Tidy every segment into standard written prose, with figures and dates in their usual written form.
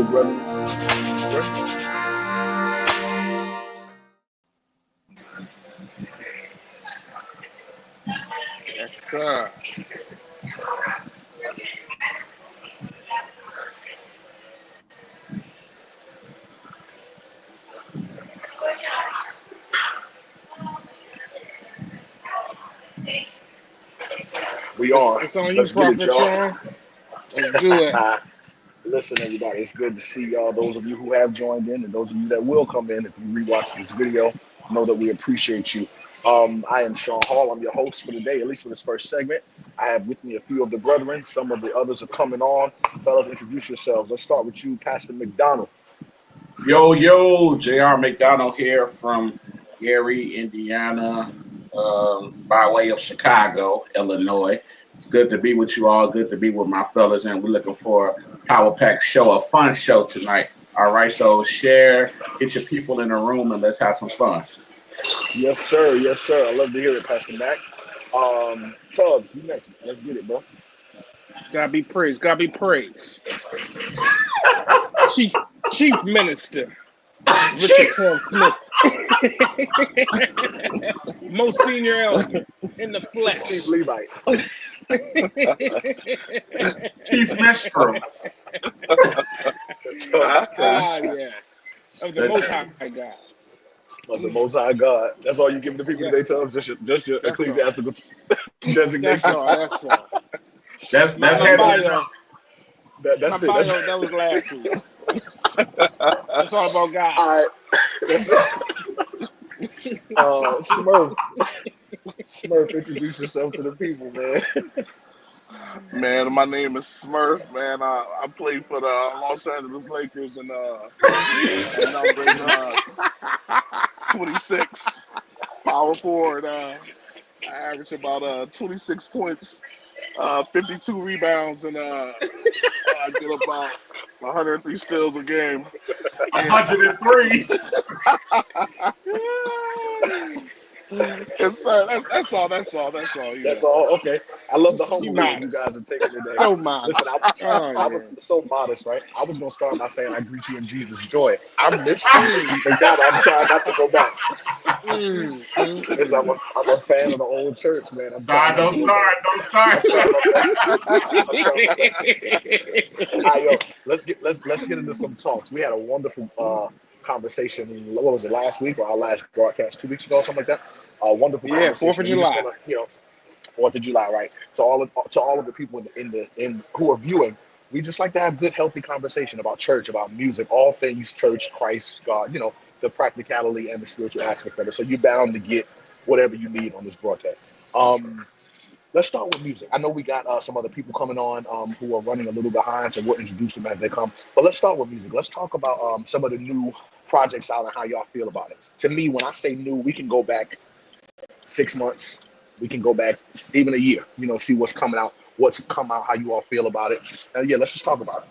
brother. Yes, sir. We are. It's on you, Let's get it, Prophet y'all. Sean. Let's do it. Listen, everybody, it's good to see y'all. Those of you who have joined in and those of you that will come in, if you rewatch this video, know that we appreciate you. I am Sean Hall. I'm your host for today, at least for this first segment. I have with me a few of the brethren. Some of the others are coming on. Fellas, introduce yourselves. Let's start with you, Pastor McDonald. Yo, JR McDonald here from Gary, Indiana, by way of Chicago, Illinois. It's good to be with you all. Good to be with my fellas, and we're looking for a Power Pack show, a fun show tonight. All right, so share, get your people in the room, and let's have some fun. Yes, sir. Yes, sir. I love to hear it, Pastor Mac. Tubbs, you next. Let's get it, bro. Gotta be praised. Gotta be praised. Chief Minister Richard Tubbs Smith. Most senior elder in the flesh. Chief Levite. Chief Minstrel. Yes. Of the Most High God. Of the Most High God. That's all you give the people today, Tubbs? Just your That's ecclesiastical designation. That's all. That's My heavy. bio. That's My it. bio, that was last week. That's all about God. All right. That's it. Smurf, introduce yourself to the people, man. Man, my name is Smurf, man. I play for the Los Angeles Lakers and number 26 power forward. I average about 26 points, 52 rebounds, and I get about 103 steals a game. 103. That's all. That's all. That's all. Okay. I love the humble way you guys are taking today. So modest. Listen, I was so modest, right? I was gonna start by saying I greet you in Jesus' joy. I'm missing, and God, I'm trying not to go back. Because I'm a fan of the old church, man. Don't start. Let's get into some talks. We had a wonderful conversation. What was it, last week or our last broadcast 2 weeks ago, something like that? A wonderful conversation. 4th of July. 4th of July, right? To all of the people in who are viewing, we just like to have good, healthy conversation about church, about music, all things church, Christ, God. The practicality and the spiritual aspect of it. So you're bound to get whatever you need on this broadcast. Let's start with music. I know we got some other people coming on who are running a little behind, so we'll introduce them as they come. But let's start with music. Let's talk about some of the new projects out and how y'all feel about it. To me, when I say new, we can go back 6 months. We can go back even a year, see what's coming out, what's come out, how you all feel about it. Let's just talk about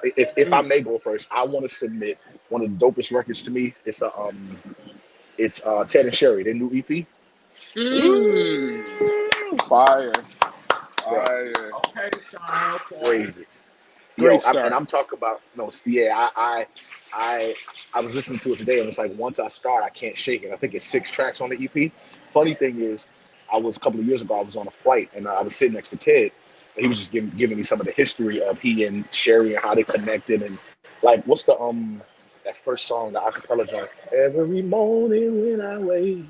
it. If I may go first, I want to submit one of the dopest records to me. It's Ted and Sherry, their new EP. Fire. Okay, Sean. Crazy. And I'm talking about I was listening to it today, and it's like once I start, I can't shake it. I think it's 6 tracks on the EP. Funny thing is, a couple of years ago, I was on a flight, and I was sitting next to Ted, and he was just giving me some of the history of he and Sherry and how they connected, and like what's the that first song, the acapella joint, every morning when I wake,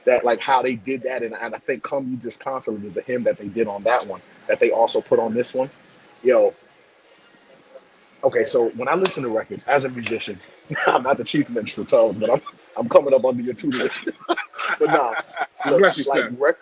that like how they did that, and I think Come You Disconsolate is a hymn that they did on that one that they also put on this one. Okay, so when I listen to records as a musician, I'm not the chief minstrel, Tubbs, but I'm coming up under your tutelage. But nah, look, like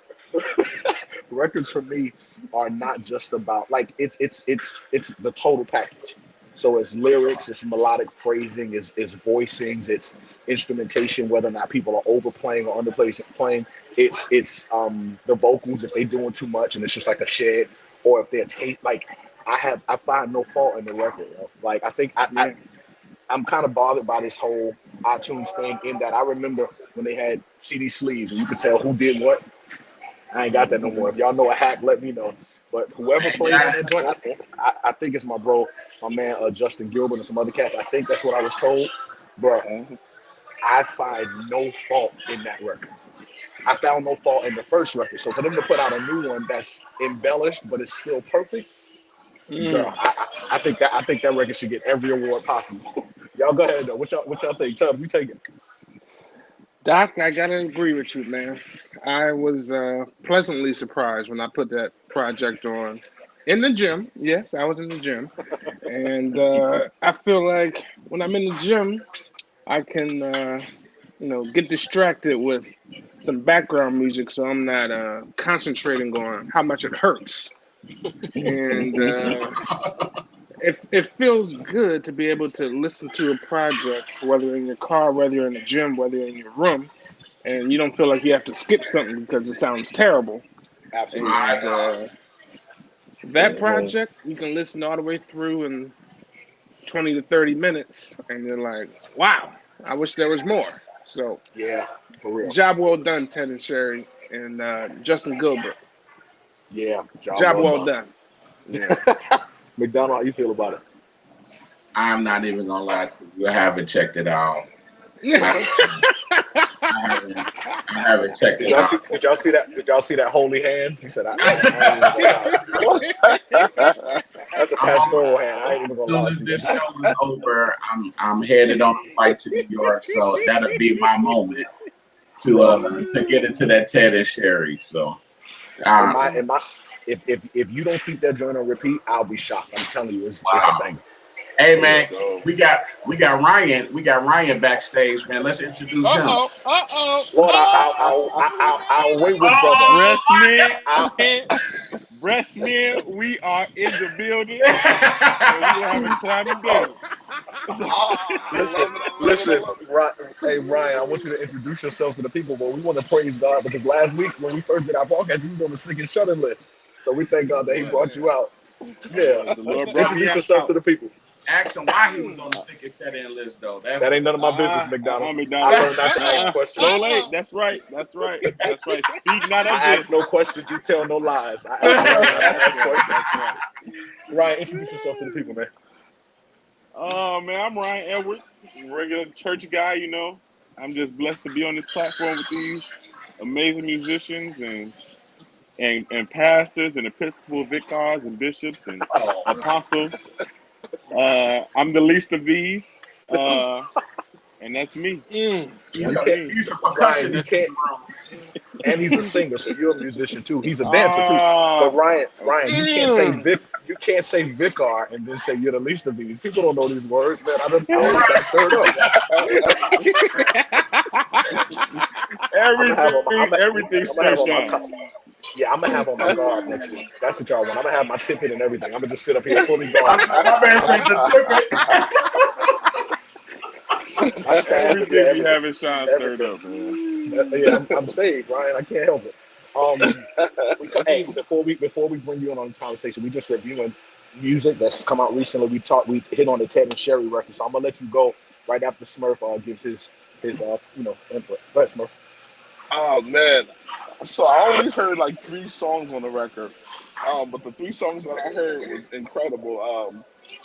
records for me are not just about like it's the total package. So it's lyrics, it's melodic phrasing, it's voicings, it's instrumentation, whether or not people are overplaying or underplaying. It's the vocals if they're doing too much and it's just like a shed, or if they're like. I find no fault in the record. Like I think I'm kind of bothered by this whole iTunes thing in that I remember when they had CD sleeves and you could tell who did what. I ain't got that no more. If y'all know a hack, let me know. But whoever played on that joint, I think it's my bro my man Justin Gilbert and some other cats. I think that's what I was told, bro. Mhm. I find no fault in that record. I found no fault in the first record. So for them to put out a new one that's embellished but it's still perfect, bro, I think that record should get every award possible. Y'all go ahead though. What y'all think? Chubb, you take it. Doc, I gotta agree with you, man. I was pleasantly surprised when I put that project on in the gym. Yes, I was in the gym, and I feel like when I'm in the gym, I can, get distracted with some background music, so I'm not concentrating on how much it hurts. And it feels good to be able to listen to a project, whether in your car, whether you're in the gym, whether you're in your room, and you don't feel like you have to skip something because it sounds terrible. Absolutely. And that project, you can listen all the way through in 20 to 30 minutes, and you're like, wow, I wish there was more. So, Yeah, for real. job well done, Ted and Sherry, and Justin Gilbert. Yeah, Job well done. Yeah. McDonald, how you feel about it? I'm not even gonna lie to you. I haven't checked it out. I haven't checked it out. Did y'all see that? Did y'all see that holy hand? He said, "That's a pastoral hand." I ain't even gonna lie As to soon you. as this show is over, I'm headed on a flight to New York, so that'll be my moment to get into that Ted and Sherry. So, If you don't keep that joint on repeat, I'll be shocked. I'm telling you, it's a banger. hey man, we got Ryan backstage, man. Let's introduce him. Lord, I'll wait with brother. Breast men, we are in the building. And we are having time together. Listen, hey Ryan, I want you to introduce yourself to the people, but we want to praise God because last week when we first did our podcast, you was on the sick and shut-in list. So we thank God that He brought you out. Yeah, The Lord brought me introduce out. yourself to the people. Ask him why he was on the sick and shut-in list, though. That ain't none of my business, McDonald. McDonald. I learned not to ask questions. So late. That's right. Speak not of I this. ask no questions. You tell no lies. I ask questions. That's right. Ryan, introduce yourself to the people, man. Man, I'm Ryan Edwards, regular church guy, I'm just blessed to be on this platform with these amazing musicians and pastors and Episcopal vicars and bishops and apostles. I'm the least of these, and that's me. He's a Ryan, you percussionist. can't, and he's a singer, so you're a musician too. He's a dancer too. But Ryan, you can't say vicar and then say you're the least of these. People don't know these words, man. I got stirred up. Everything sunshine. Yeah, I'm gonna have on my guard next week. That's what y'all want. I'm gonna have my tippet and everything. I'm gonna just sit up here fully guarded. My man said the tippet. Everything we have is shine stirred up, man. Yeah, I'm saved, Ryan. I can't help it. Hey, before we bring you on this conversation, we just reviewing music that's come out recently. We hit on the Ted and Sherry record, so I'm gonna let you go right after Smurf gives his input. Go ahead, Smurf. Oh man, so I only heard like 3 songs on the record, but the 3 songs that I heard was incredible.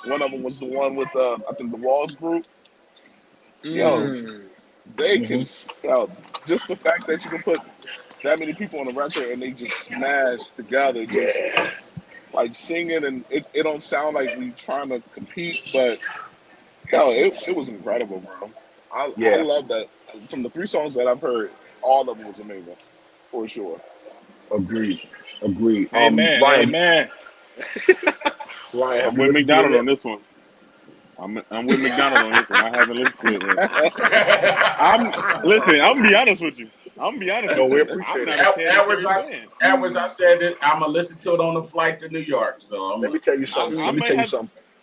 One of them was the one with I think the Walls Group. Yo, they can just the fact that you can put that many people on the record and they just smash together, just like singing, and it don't sound like we trying to compete, but it was incredible, bro. I love that. From the 3 songs that I've heard, all of them was amazing, for sure. Agreed. Amen. Ryan, Amen. Ryan, I'm with McDonald on this one. I'm with McDonald on this one. I haven't listened to it yet. I'm gonna be honest with you. No, we appreciate it. Edwards, I said it. I'm gonna listen to it on the flight to New York. So let me tell you something.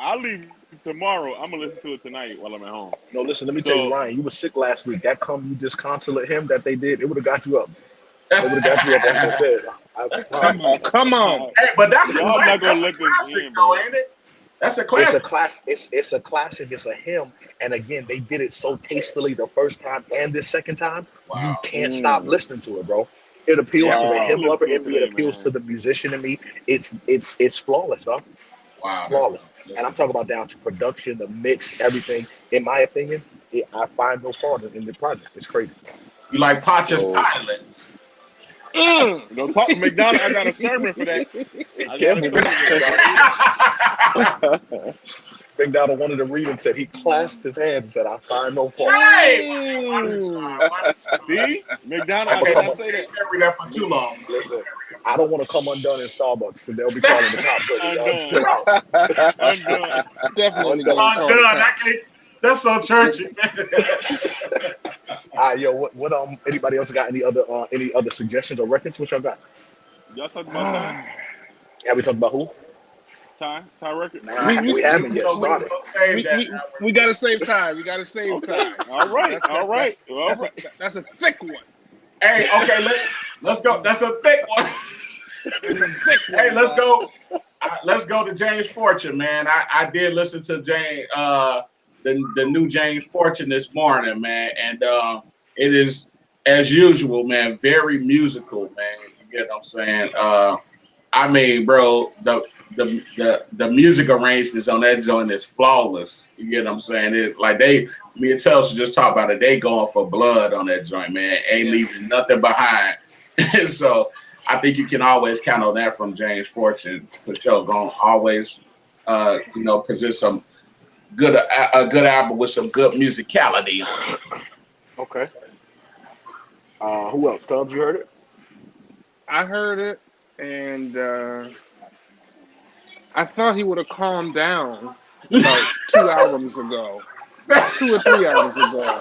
I'll leave tomorrow. I'm gonna listen to it tonight while I'm at home. No, listen. Let me tell you, Ryan. You were sick last week. That come you disconsolate him that they did. It would have got you up. It would have got you up on the bed. Come on. Hey, but that's Y'all not gonna let this classic, in, though, bro. ain't it? That's a classic. It's a classic. It's a hymn. And again, they did it so tastefully the first time and the second time. Wow. You can't stop listening to it, bro. It appeals to the hymn lover in me. It appeals to the musician in me. It's flawless, dog. Wow, flawless. And I'm listen. talking about down to production, the mix, everything. In my opinion, I find no fault in the project. It's crazy. You like Pontius So Pilate? Don't talk to McDonald. I got a sermon for that. Be I got a careful, sermon for that. Big Donald wanted to read and said he clasped his hands and said, "I find no fault." Right. See, McDonald, I I'm did gonna not come. say that. Can't read that for too long. Listen, I don't want to come undone in Starbucks because they'll be calling the cops. So y'all Undone. chill out. Undone. Definitely Undone. gonna call the Undone. cops. That's so churchy. Yo, what anybody else got any other suggestions or records? What y'all got? Y'all talking about time? Have we talked about who? Time record? Nah, we haven't yet So we started. gonna save We, that. we, we gotta save time. We gotta save Okay. time. All right. All right. All That's right. that's a thick one. Hey, okay, let's go. That's a thick one. That's a thick one. Hey, let's go. Let's go to James Fortune, man. I did listen to James, the new James Fortune this morning, man, and it is as usual, man. Very musical, man. You get what I'm saying? I mean, bro, the music arrangements on that joint is flawless. You get what I'm saying? It like me and Chelsea just talked about it. They going for blood on that joint, man. Ain't leaving nothing behind. So I think you can always count on that from James Fortune for sure. Going to always, present some a good album with some good musicality. Okay. Who else? Tubbs, you heard it? I heard it, and I thought he would have calmed down about 2 albums ago, 2 or 3 albums ago,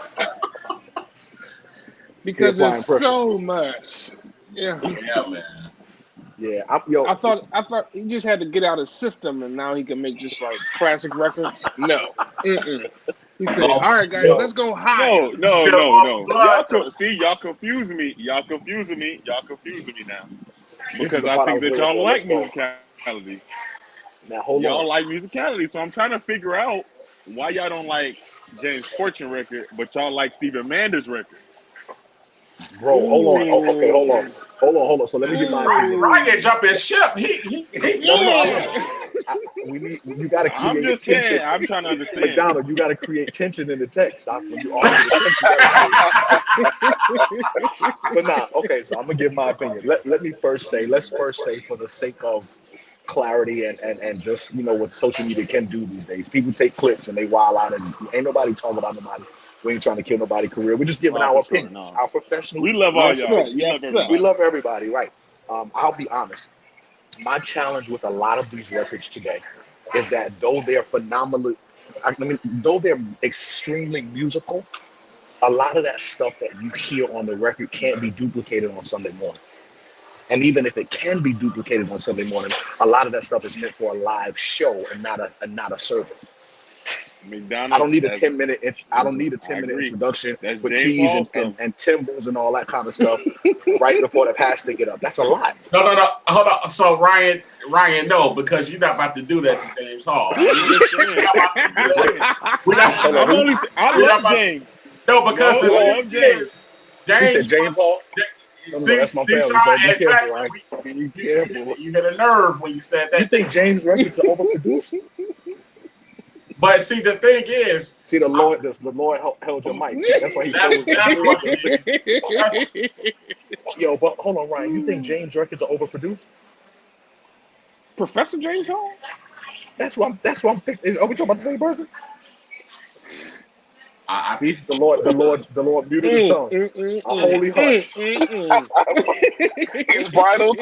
because applying there's pressure. so much. Yeah, Yeah, man. Yeah. I thought he just had to get out his system, and now he can make just like classic records. No, he said, "All right, guys, No. let's go higher." No. Blood. Y'all confusing me. Y'all confusing me now. This is Because the I part think was that waiting y'all for. like Let's go. musicality. Now hold Y'all on. like musicality, so I'm trying to figure out why y'all don't like James Fortune record, but y'all like Stephen Manders record. Bro, hold on. Oh, okay, hold on. So let me get my opinion. Ryan jumping ship. He You got to create I'm just tension. saying. I'm trying to understand. McDonald, you got to create tension in the text. When you argue the text, you gotta create. But nah, okay. So I'm gonna give my opinion. Let's first say for the sake of clarity and just what social media can do these days. People take clips and they wild out, and ain't nobody talking about nobody. We ain't trying to kill nobody's career. We're just giving our For sure, opinions, no. our professional. We love all Yes, y'all. sir. We Yes, love sir. We everybody. love everybody, right? I'll be honest. My challenge with a lot of these records today is that though they're phenomenally, though they're extremely musical, a lot of that stuff that you hear on the record can't be duplicated on Sunday morning. And even if it can be duplicated on Sunday morning, a lot of that stuff is meant for a live show and not a service. McDonald. I don't need a that's- 10-minute. I don't need a I 10-minute agree. introduction That's with James keys Hall and timbals and all that kind of stuff right before the pastor get up. That's a lot. No. Hold on. So Ryan, no, because you're not about to do that to James Hall. I'm just saying. We're not- Hold on. I love James. No, because No, the I thing love James. is, He said James Hall. No, see, that's my see, family. Sean, So be exactly. careful, right? Be careful. You hit a nerve when you said You that. think James records are overproduced? But see, the thing is, See, the Lord held your mic. That's why he That's what it is. Yo, but hold on, Ryan. You think James records are overproduced? Professor James Hall? That's what I'm thinking. Are we talking about the same person? I See, the Lord muted his tongue. A holy hush. He's bridled.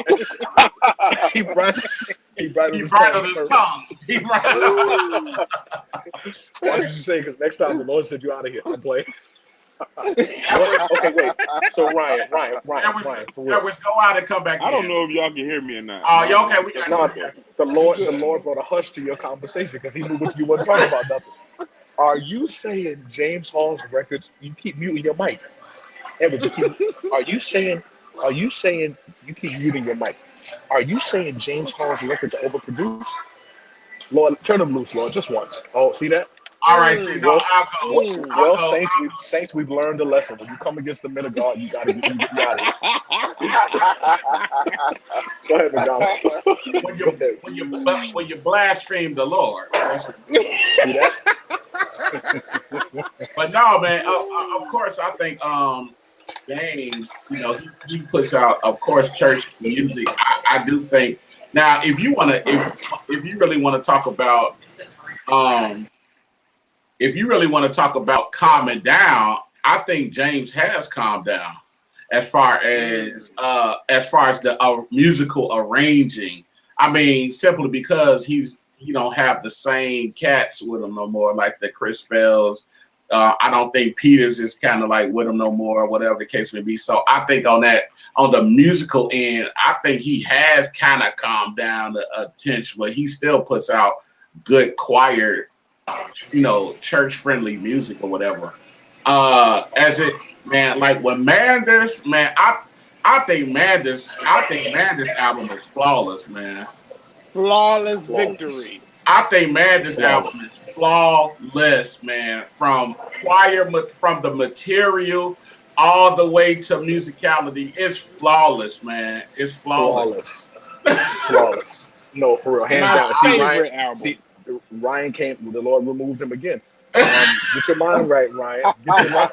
He bridled he his bridled his first. tongue. He bridled. Watch what you say, because next time the Lord said you out of here. I'm playing. Okay, wait. So Ryan, for real. Let's go out and come back. I don't know if y'all can hear me or not. Oh, yeah, okay, we got No, you. the Lord brought a hush to your conversation because he knew you wasn't talking about nothing. Are you saying James Hall's records? You keep muting your mic. Edward, are you saying you keep muting your mic? Are you saying James Hall's records are overproduced? Lord, turn them loose, Lord, just once. Oh, see that? All right, see, no, Well, I'll go. I'll well, go. Saints, we've learned a lesson. When you come against the men of God, you gotta get you out of here. Go ahead, McDonald. When Go you ahead. when you blaspheme the Lord. That's what, See that? but no, man. Of course, I think James, he puts out, of course, church music. I do think now, if you really want to talk about um if you really want to talk about calming down, I think James has calmed down as far as the musical arranging. I mean, simply because he don't have the same cats with him no more, like the Chris Bells. I don't think Peters is kind of like with him no more, whatever the case may be. So I think on the musical end, I think he has kind of calmed down the tension, but he still puts out good choir, church friendly music or whatever. As it man, like with Manders, man, I think Manders album is flawless, man. Flawless Flawless. victory. I think Manders album Flawless. is flawless, man. From from the material all the way to musicality, it's flawless, man. It's flawless. Flawless. No, for real, hands My down. See, Ryan. favorite album. See, Ryan came. The Lord removed him again. Get your mind right, Ryan. Get your mind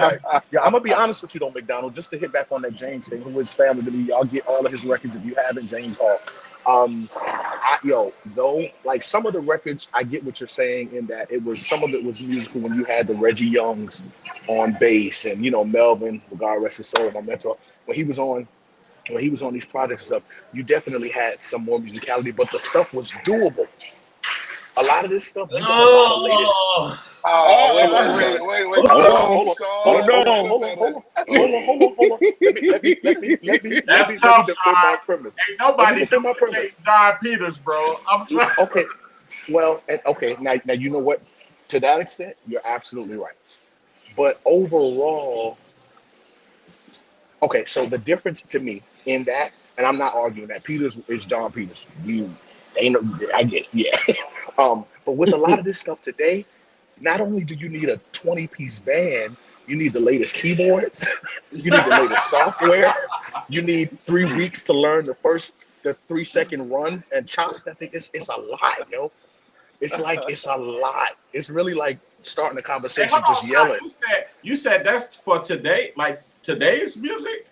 right. Yeah, I'm gonna be honest with you, though, McDonald. Just to hit back on that James thing, who is family to me. Y'all get all of his records if you haven't. James Hall. Though, like some of the records, I get what you're saying in that some of it was musical when you had the Reggie Youngs on bass and Melvin, God rest his soul, my mentor, when he was on these projects and stuff. You definitely had some more musicality, but the stuff was doable. A lot of this stuff you got a lot of later. Oh, Wait. Hold on. Let me that's tough, defend Sean. my premise. Ain't nobody defend my premise. duplicate Don Peters, bro. I'm trying. Okay. Well, now you know what? To that extent, you're absolutely right. But overall, okay, so the difference to me in that, and I'm not arguing that Peters is John Peters. You ain't I get it, yeah. But with a lot of this stuff today, not only do you need a 20-piece band, you need the latest keyboards, you need the latest software, you need 3 weeks to learn the 3-second run and chops. That thing, it's a lot, yo. It's a lot. It's really like starting a Hey, conversation hold on, just Sean. yelling. You said that's for today, like today's music.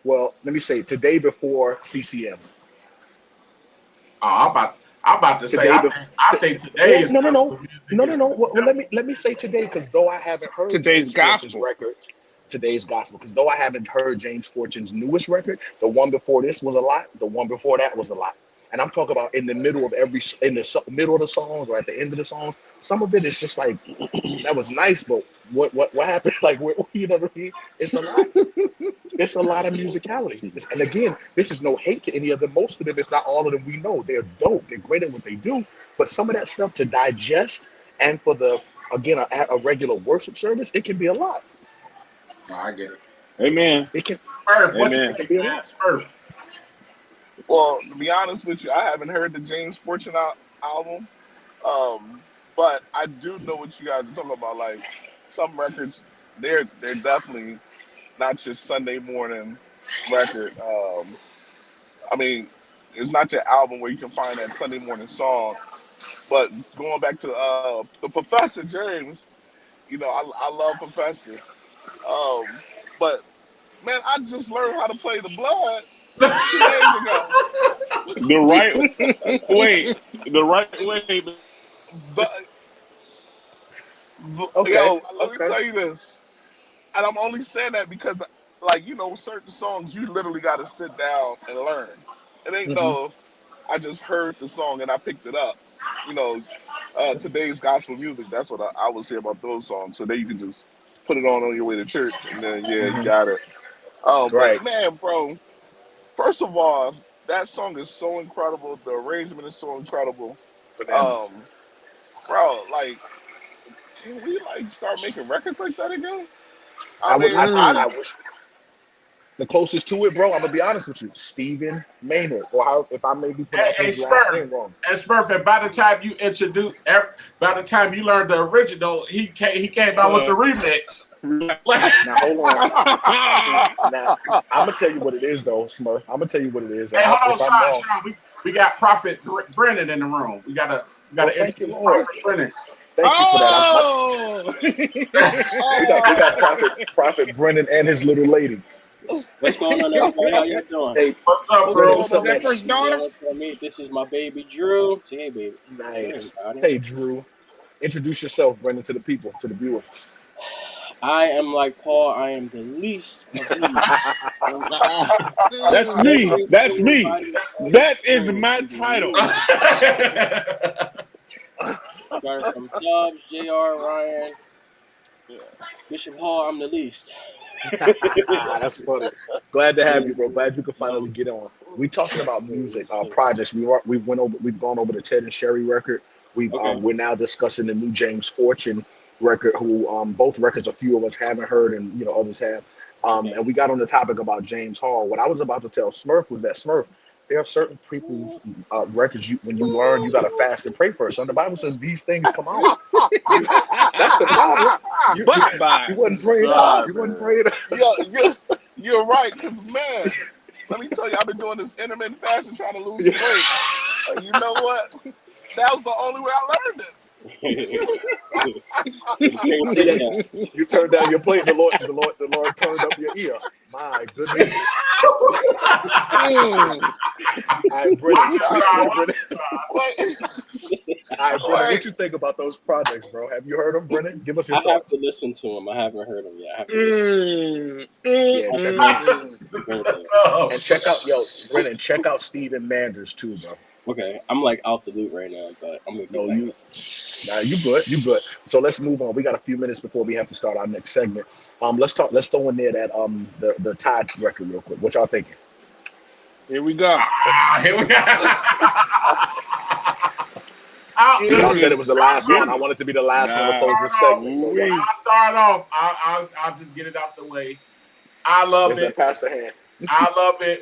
Well, let me say today before CCM. Oh, I'm about to say. Today, I think today's no. music is Well, let me say today, because though I haven't heard Today's James Fortune's gospel. record, today's gospel, because though I haven't heard James Fortune's newest record, the one before this was a lot. The one before that was a lot. And I'm talking about in the middle of middle of the songs or at the end of the songs. Some of it is just like that was nice, but what happened? Like you know what I mean? It's a lot. It's a lot of musicality. And again, this is no hate to any of them. Most of them, if not all of them, we know they're dope. They're great at what they do. But some of that stuff to digest and for a regular worship service, it can be a lot. No, I get it. Amen. It can Smurf, what you Amen. it can think, be a man? lot. Smurf. Well, to be honest with you, I haven't heard the James Fortune album, but I do know what you guys are talking about. Like some records, they're definitely not your Sunday morning record. I mean, it's not your album where you can find that Sunday morning song. But going back to the Professor James, I love Professor. But man, I just learned how to play the blood 2 days ago. The right wait. The right way. The, Okay. yo, let me tell you this, and I'm only saying that because, like, certain songs you literally got to sit down and learn. It ain't Hmm. no, I just heard the song and I picked it up. You know, today's gospel music. That's what I would say about those songs. So then you can just put it on your way to church, and then you Hmm. got it. But Right. man, bro, first of all, that song is so incredible. The arrangement is so incredible. Bananas. Um, bro, like, can we like start making records like that again? I I would. mean, I Mm. I didn't. wish. The closest to it, bro, I'm gonna be honest with you, Stephen Maynard, or how if I may be Hey, pronouncing his last name wrong. And Smurf, and by the time you by the time you learned the original, he came out with the remix. Now hold on. Now I'm gonna tell you what it is, though, Smurf. I'm gonna tell you what it is. Hey, hold on, If I'm wrong, Sean. We got Prophet Brennan in the room. We got to thank you, introduce Lord. Prophet Brennan. Thank you for that. Oh! We got Prophet Brennan and his little lady. What's going on, everybody? How you doing? Hey, What's up, Brennan, bro? what's up, Is that man? first daughter? This is my baby Drew. Say hey, baby. Nice. Hey, Hey, Drew. Introduce yourself, Brennan, to the people, to the viewers. I am like Paul. I am the least of these. That's me. That's me. That is my title. Starting from Tubbs, JR, Ryan, Bishop Hall. I'm the least. That's funny. Glad to have you, bro. Glad you could finally get on. We talking about music, projects. We've gone over the Ted and Sherry record. We're now discussing the new James Fortune record, who both records a few of us haven't heard, and others have. And we got on the topic about James Hall. What I was about to tell Smurf was that Smurf, there are certain people's records when you learn, you gotta fast and pray first. And the Bible says these things come out. That's the problem. You wasn't praying out. You wasn't praying out. You're right, because man, let me tell you, I've been doing this intermittent fasting trying to lose some weight. You know what? That was the only way I learned it. You turned down your plate, the Lord turned up your ear. My goodness. Brennan, what you think about those projects, bro? Have you heard them, Brennan? Give us your thoughts. I have to listen to them. I haven't heard them yet. I have to listen. And check out, Brennan, check out Stephen Manders too, bro. Okay, I'm like out the loop right now, but I'm gonna you good. So let's move on. We got a few minutes before we have to start our next segment. Let's throw in there that the Tide record real quick. What y'all thinking? Here we go. Here we go. I said it was the last one. I want it to be the last one to close this segment. So, I'll start off. I'll just get it out the way. I love it. Pass the hand. I love it.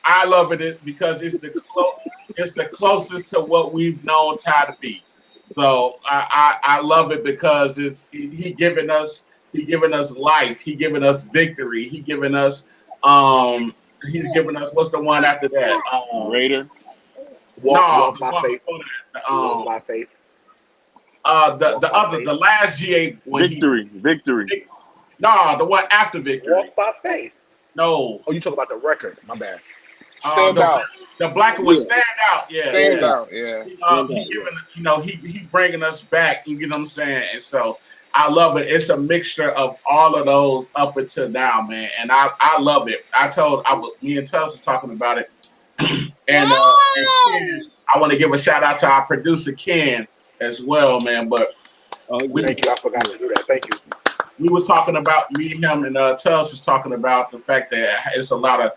I love it because it's the closest to what we've known Ty to be. So I love it because he giving us life. He giving us victory. He giving us he's giving us what's the one after that? Raider. Walk by faith. Walk by faith. The last GA when Victory. No, the one after Victory. Walk by faith. No. Oh, you talk about the record. My bad. Stand out. The black one was Stand Out. Yeah. Stand out. Yeah. He giving, he bringing us back. You know what I'm saying? And so I love it. It's a mixture of all of those up until now, man. And I love it. Me and Tubbs was talking about it. and Ken, I want to give a shout out to our producer Ken as well, man. But thank you. I forgot to do that. Thank you. We was talking about me, him, and Tubbs was talking about the fact that it's a lot of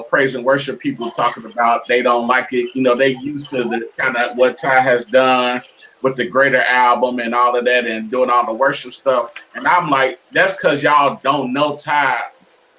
praise and worship people talking about they don't like it. They used to the kind of what Ty has done with the Greater album and all of that and doing all the worship stuff. And I'm like, that's because y'all don't know Ty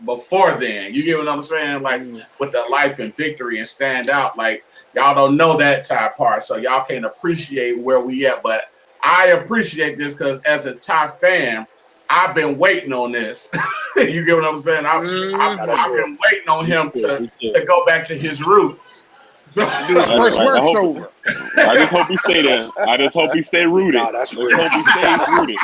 before then. You get what I'm saying? Like with the life and victory and Stand Out, like y'all don't know that Ty part. So y'all can't appreciate where we at. But I appreciate this because as a Ty fan, I've been waiting on this. You get what I'm saying? I've been waiting on him to go back to his roots. Do his first work over. I just hope he stay there. I just hope he stay rooted. Nah, that's real. I hope he stays rooted.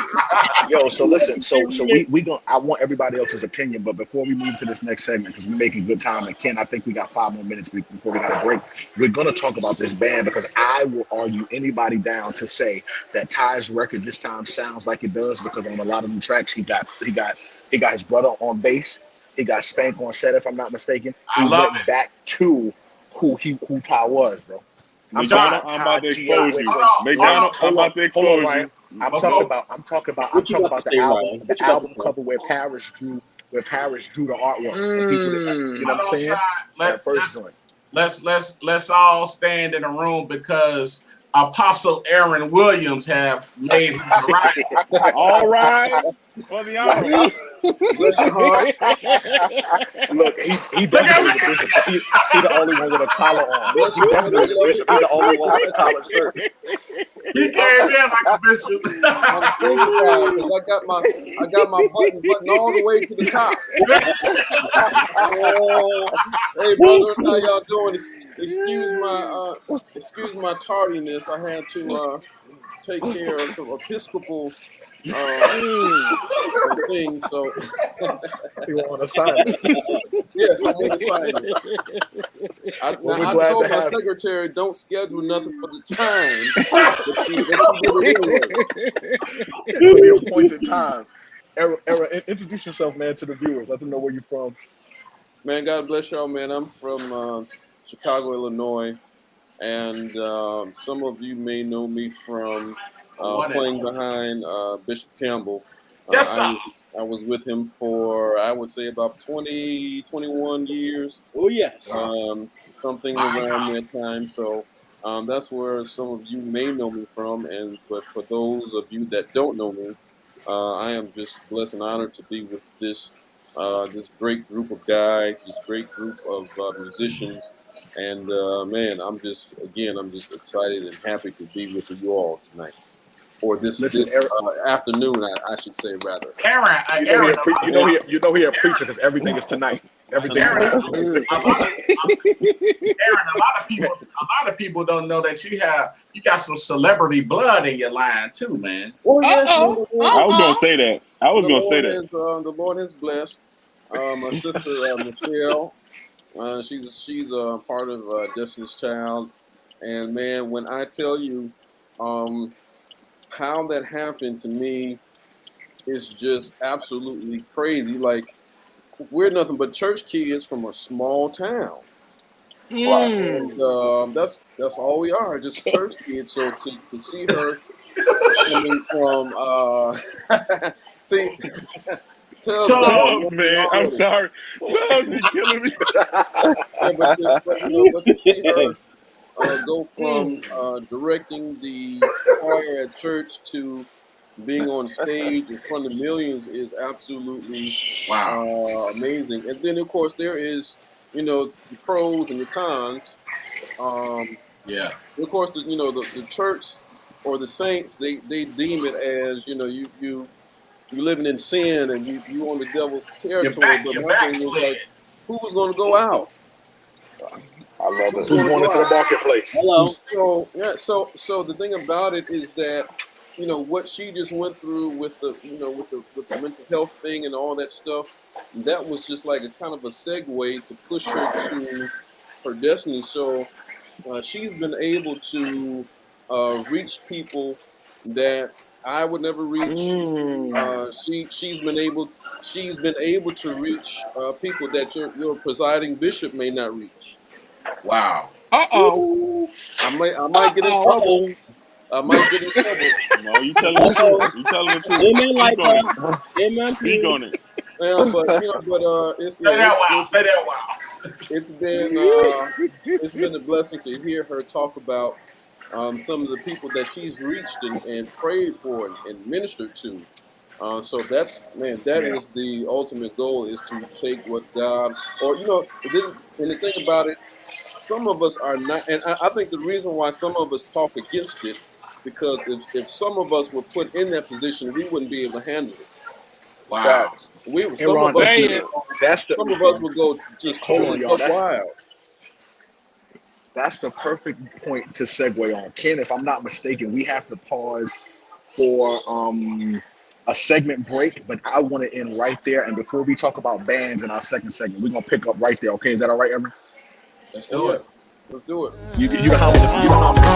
Yo, so listen, so we going I want everybody else's opinion, but before we move to this next segment, because we're making good time, and Ken, I think we got 5 more minutes before we got a break. We're gonna talk about this band because I will argue anybody down to say that Ty's record this time sounds like it does because on a lot of them tracks he got his brother on bass, he got Spank on set if I'm not mistaken. He went back to who Ty was, bro. I'm about to expose you. McDonald, I'm about to expose you. I'm talking about the album cover where Parrish drew the artwork. You know what I'm saying? That first joint. Let's all stand in a room because Apostle Aaron Williams have made him right. All rise for the honor. Bless your heart. Look, he Look at definitely the bishop. He the only one with a collar on. Bless He your heart. definitely the bishop. He the only one with a collared shirt. He came in like a bishop. I'm sanctified because I got my button all the way to the top. Hey, brother, how y'all doing? Excuse my tardiness. I had to take care of some Episcopal thing. So He on assignment. yes, I'm on assignment. I Well, we're glad told to my have. secretary, don't schedule nothing for the time that you did it anyway. For the appointed time. Era, introduce yourself, man, to the viewers. Let them know where you're from. Man, God bless y'all, man. I'm from Chicago, Illinois, and some of you may know me from playing behind Bishop Campbell. Yes, sir. I was with him for, I would say, about 20, 21 years, Oh yes. something My around God. that time. So that's where some of you may know me from. But for those of you that don't know me, I am just blessed and honored to be with this great group of guys, this great group of musicians. And man, I'm just excited and happy to be with you all tonight, or this Listen, Eric, afternoon, I should say rather. Aaron, you know he Aaron, a pre- you know he a preacher because everything is tonight. Everything is Aaron, tonight. Aaron, a lot of people don't know that you got some celebrity blood in your line too, man. Well, yes, I was gonna say that. I was gonna say that. The Lord has blessed my sister Michelle. She's a part of Destiny's Child, and man, when I tell you how that happened to me is just absolutely crazy. Like, we're nothing but church kids from a small town. And that's all we are, just church kids. So to see her coming from see Tubbs, man, I'm sorry. Tubbs, you killing me. but to see her go from directing the choir at church to being on stage in front of millions is absolutely amazing. And then of course there is, the pros and the cons. Yeah. Of course, the church or the saints, they deem it as, you living in sin and you on the devil's territory. But my thing is, like, who was going to go out? I love Who's it. going into the marketplace? Hello. So the thing about it is that, what she just went through with the mental health thing and all that stuff, that was just like a kind of a segue to push her to her destiny. So she's been able to reach people that I would never reach. She's been able to reach people that your presiding bishop may not reach. Wow. I might get in trouble. I might get in trouble. No, you telling the truth. You telling the truth. Amen, like Speak on it. Amen. Speak on it. Yeah, but Say that wow. it's been a blessing to hear her talk about some of the people that she's reached and prayed for and ministered to. So that is the ultimate goal, is to take what God, and the thing about it, some of us are not, and I think the reason why some of us talk against it, because if some of us were put in that position, we wouldn't be able to handle it. Wow. Some of us would go just totally y'all, wild. That's the perfect point to segue on. Ken, if I'm not mistaken, we have to pause for a segment break, but I want to end right there. And before we talk about bands in our second segment, we're gonna pick up right there. Okay, is that all right, Evan? Let's do it. Let's do it. You can how many this. You know how many.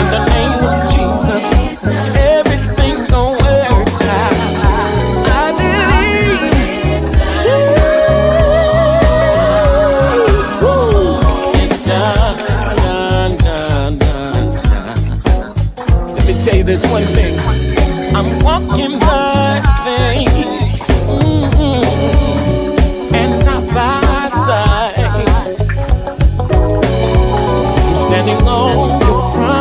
In the name of Jesus, everything's gonna work out. I believe it's done. Let me tell you this one thing. I'm walking by faith, and not by sight. I'm standing on your promise.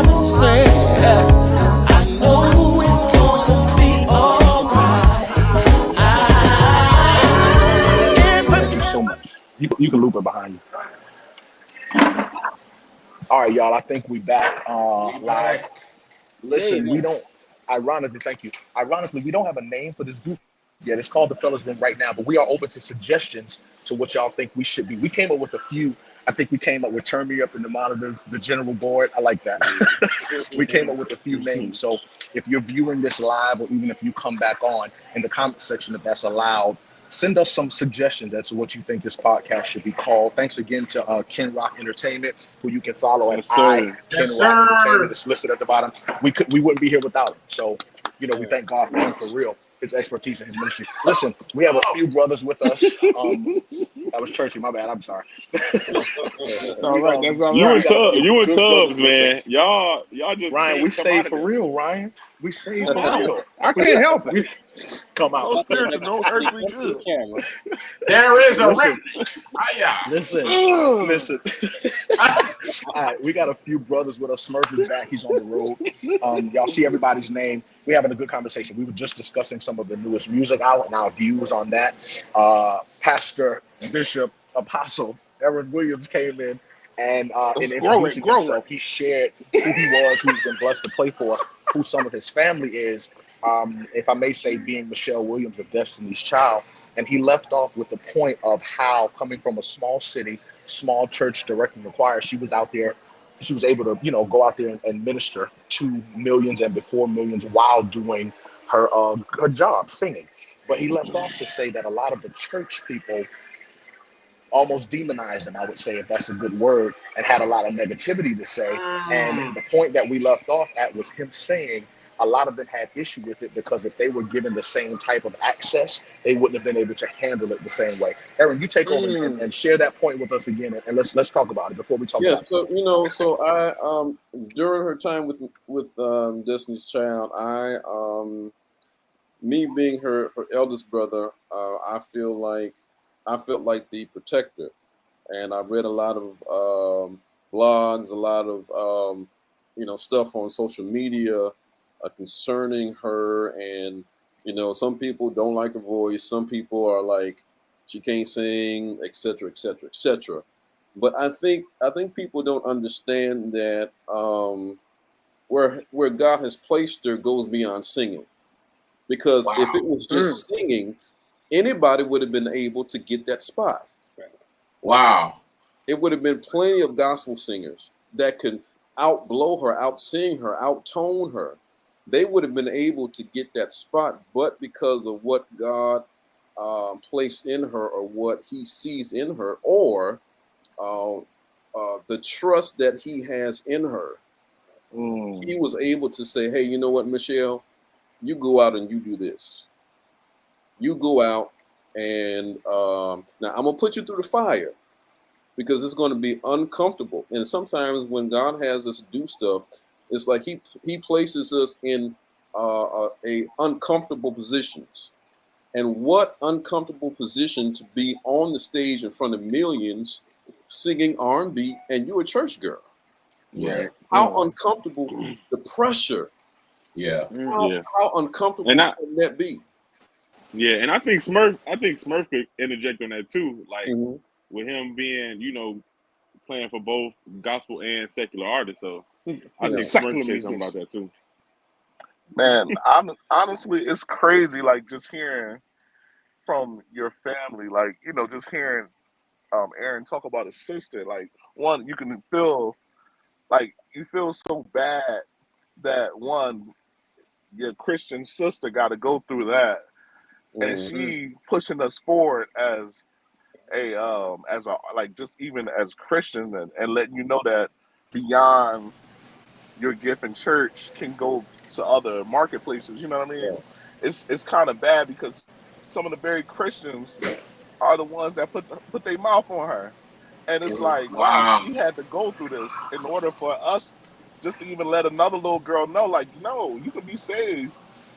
You can loop it behind you. All right, y'all. I think we back We live. back. Listen, we Yay. don't. Ironically, thank you. Ironically, we don't have a name for this group yet. It's called the Fellas Room right now, but we are open to suggestions to what y'all think we should be. We came up with a few. I think we came up with Turn Me Up in the Monitors, the General Board. I like that. We came up with a few names. So if you're viewing this live, or even if you come back on in the comment section, if that's allowed, send us some suggestions as to what you think this podcast should be called. Thanks again to Ken Rock Entertainment, who you can follow at Yes, sir. Ken Yes, Rock Entertainment. sir. It's listed at the bottom. We wouldn't be here without him. So, we Yeah. thank God for him for real, his expertise in his ministry. Listen, we have a few brothers with us. That was churchy, my bad. I'm sorry. That's all right. That's all You We and right. got a few You and good brothers Tubbs, with man. us. Y'all just Ryan, we can't come saved out of for this. real, Ryan. We saved for real. I can't help it. We come out. So spiritual, no earthly good. Camera. There is a Listen, remnant. Hiya. listen, Ugh. listen. All right, we got a few brothers with us. Smurf is back. He's on the road. Y'all see everybody's name. We're having a good conversation. We were just discussing some of the newest music out and our views on that. Pastor, Bishop, Apostle Aaron Williams came in and in Grow it. introducing Grow it. himself, he shared who he was, who he's been blessed to play for, who some of his family is. If I may say, being Michelle Williams of Destiny's Child. And he left off with the point of how, coming from a small city, small church directing the choir, she was out there, she was able to, go out there and minister to millions and before millions while doing her her job, singing. But he left off to say that a lot of the church people almost demonized him, I would say, if that's a good word, and had a lot of negativity to say. And the point that we left off at was him saying a lot of them had issue with it because if they were given the same type of access, they wouldn't have been able to handle it the same way. Aaron, you take over and share that point with us again, and let's talk about it before we talk Yeah, about it. so I during her time with Destiny's Child, me being her eldest brother, I felt like the protector, and I read a lot of blogs, a lot of stuff on social media concerning her, and some people don't like her voice, some people are like she can't sing, etc., etc., etc. But I think people don't understand that where God has placed her goes beyond singing, because if it was just singing, anybody would have been able to get that spot. Wow. It would have been plenty of gospel singers that could outblow her, outsing her, outtone her. They would have been able to get that spot, but because of what God placed in her, or what He sees in her, or the trust that He has in her, He was able to say, hey, you know what, Michelle, you go out and you do this. You go out and now I'm going to put you through the fire, because it's going to be uncomfortable. And sometimes when God has us do stuff, it's like he places us in a uncomfortable positions. And what uncomfortable position to be on the stage in front of millions singing R&B, and you're a church girl. Yeah. How uncomfortable the pressure. Yeah. How uncomfortable And can that be? Yeah, and I think Smurf could interject on that too. Like with him being, playing for both gospel and secular artists. So I think Smurf should say something about that too. Man, honestly, it's crazy. Like just hearing from your family, like just hearing Aaron talk about his sister. Like one, you can feel like you feel so bad that one, your Christian sister got to go through that, and she pushing us forward as a like just even as Christians, and letting you know that beyond your gift in church can go to other marketplaces. You know what I mean? Yeah. It's kind of bad because some of the very Christians are the ones that put their mouth on her, and it's like, wow, she had to go through this in order for us just to even let another little girl know, like, no, you can be saved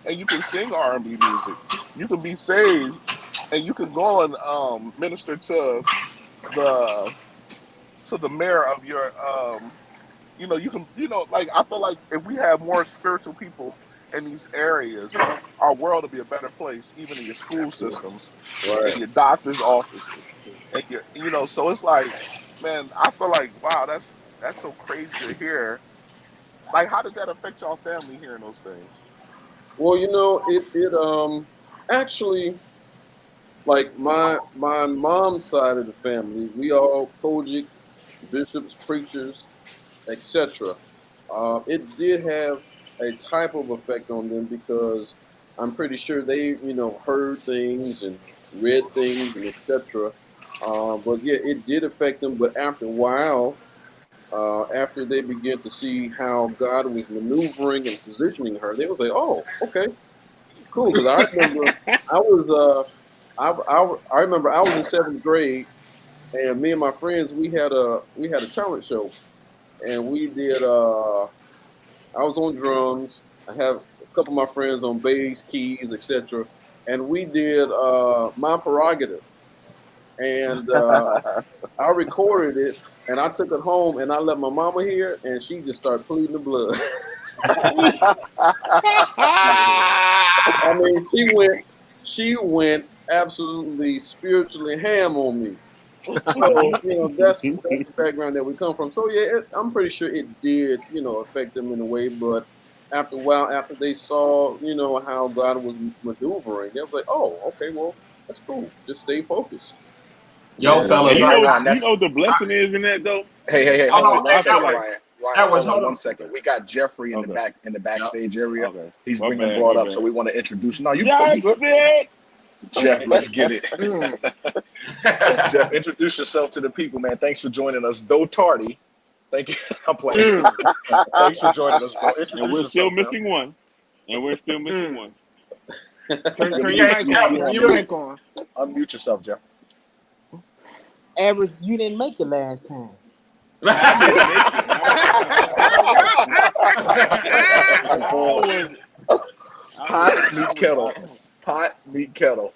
and you can sing R&B music. You can be saved and you can go and minister to the mayor of your you can, like, I feel like if we have more spiritual people in these areas, our world will be a better place, even in your school systems, Right. in your doctor's offices, and so it's like, man, I feel like, wow, that's so crazy to hear. Like, how did that affect y'all family hearing those things? Well, it actually, like my mom's side of the family, we all Kojic, bishops, preachers, etc. It did have a type of effect on them because I'm pretty sure they, heard things and read things and etc. But yeah, it did affect them. But after a while, after they began to see how God was maneuvering and positioning her, they was like, "Oh, okay, cool." Because I remember I was, I remember I was in seventh grade, and me and my friends we had a talent show, and we did. I was on drums. I have a couple of my friends on bass, keys, etc. And we did My Prerogative. And I recorded it and I took it home and I let my mama hear and she just started pleading the blood. I mean, she went absolutely spiritually ham on me. So that's the background that we come from. So yeah, I'm pretty sure it did affect them in a way. But after a while, after they saw how God was maneuvering, they was like, oh, okay, well that's cool. Just stay focused. Yo, And fellas, You Hey, know, Ron, you know what the blessing is in that though. hey, hold hold on on, one I second, feel like Ryan. Edwards, Hold on hold one on. second. We got Jeffrey in the okay, Yep. backstage area. okay. He's My been bad, brought my up, so bad. we want to introduce. No, you good. Jackson. Jeff, let's get it. Mm. Jeff, introduce yourself to the people, man. Thanks for joining us, though tardy. Thank you. I'm playing. Mm. Thanks for joining us, bro. And Introduce we're still yourself, man. missing one. And we're still missing Mm. one. Turn You're your mute. mic on. You Turn on your mute. mic on. Unmute yourself, Jeff. Average, you didn't make it last time. I didn't make it. Pot meet kettle. Pot meet kettle.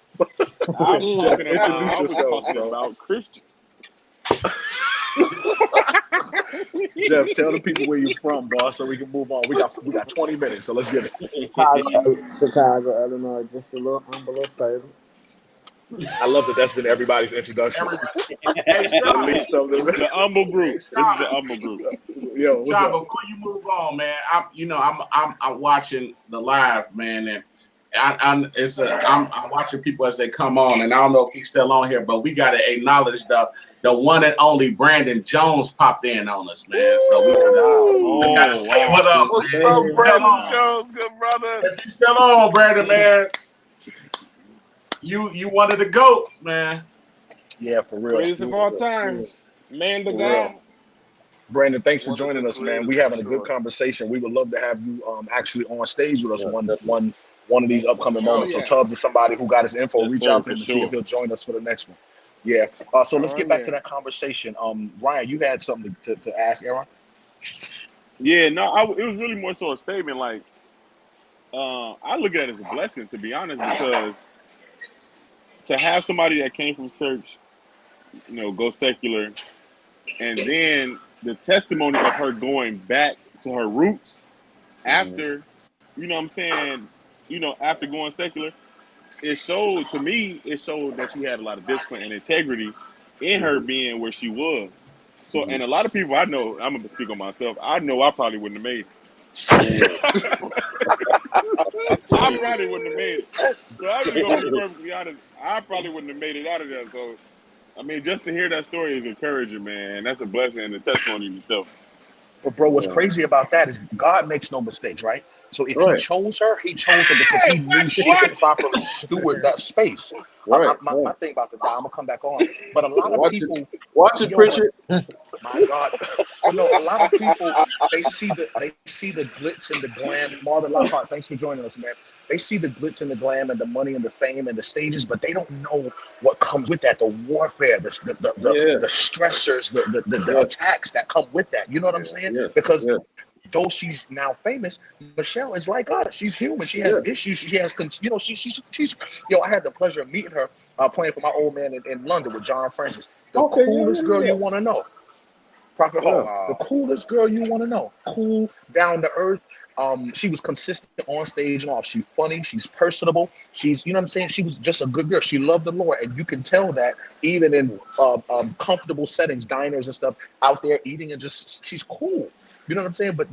I was Jeff, talking introduce about, yourself, bro. about Christians. Jeff, tell the people where you're from, boss, so we can move on. We got 20 minutes, so let's get it. Chicago, Illinois, just a little humble servant. I love that. That's been everybody's introduction. Hey, The Sean, least of It's them. the humble group. This is the Sean, humble group. Yo, what's Sean, up? before you move on, man, I'm watching the live, man, and I'm watching people as they come on, and I don't know if he's still on here, but we got to acknowledge the one and only Brandon Jones popped in on us, man. So we gotta say what up. What's man. up, If Brandon he's still Jones? Good brother. if he's still on, Brandon, man, you one of the goats, man. Yeah, for real. Greatest of all times. Man to For God. real. Brandon, thanks for One of joining the us, man. greatest, We having a for good sure. conversation. We would love to have you actually on stage with us Yeah, one definitely. one of these upcoming Oh moments. So yeah. Tubbs is somebody who got his info. Yes, Reach sir, out to for him and see if sure. he'll join us for the next one. Yeah. So let's Oh get back to yeah. that conversation. Ryan, you had something to ask Aaron? Yeah, no, it was really more so a statement. Like, I look at it as a blessing, to be honest, because to have somebody that came from church, go secular, and then the testimony of her going back to her roots after, you know what I'm saying, after going secular, it showed that she had a lot of discipline and integrity in her being where she was. So, and a lot of people I know, I'm gonna speak on myself, I know I probably wouldn't have made it. I probably wouldn't have made it. So I'm just gonna be perfectly honest, I probably wouldn't have made it out of there. So I mean, just to hear that story is encouraging, man. That's a blessing and a testimony in itself. But bro, what's Yeah. crazy about that is God makes no mistakes, right? So if he Right. chose her because he knew she could properly steward that space. Right. My thing about the guy, I'm gonna come back on. But a lot of Watch people, it. Watch it, yo, Pritchard. my God, a lot of people they see the glitz and the glam. Marvin Lockhart, thanks for joining us, man. They see the glitz and the glam and the money and the fame and the stages, but they don't know what comes with that, the warfare, the stressors, the Yes. attacks that come with that. You know what I'm saying? Yes. Because Yes. though she's now famous, Michelle is like us. She's human. She has issues. She has, she's. I had the pleasure of meeting her playing for my old man in London with John Francis. The Okay, coolest girl you want to know. Prophet Hall, Wow. the coolest girl you want to know. Cool, down to earth. She was consistent on stage and off. She's funny. She's personable. She's, you know what I'm saying? She was just a good girl. She loved the Lord. And you can tell that even in comfortable settings, diners and stuff, out there eating and just, she's cool. You know what I'm saying? But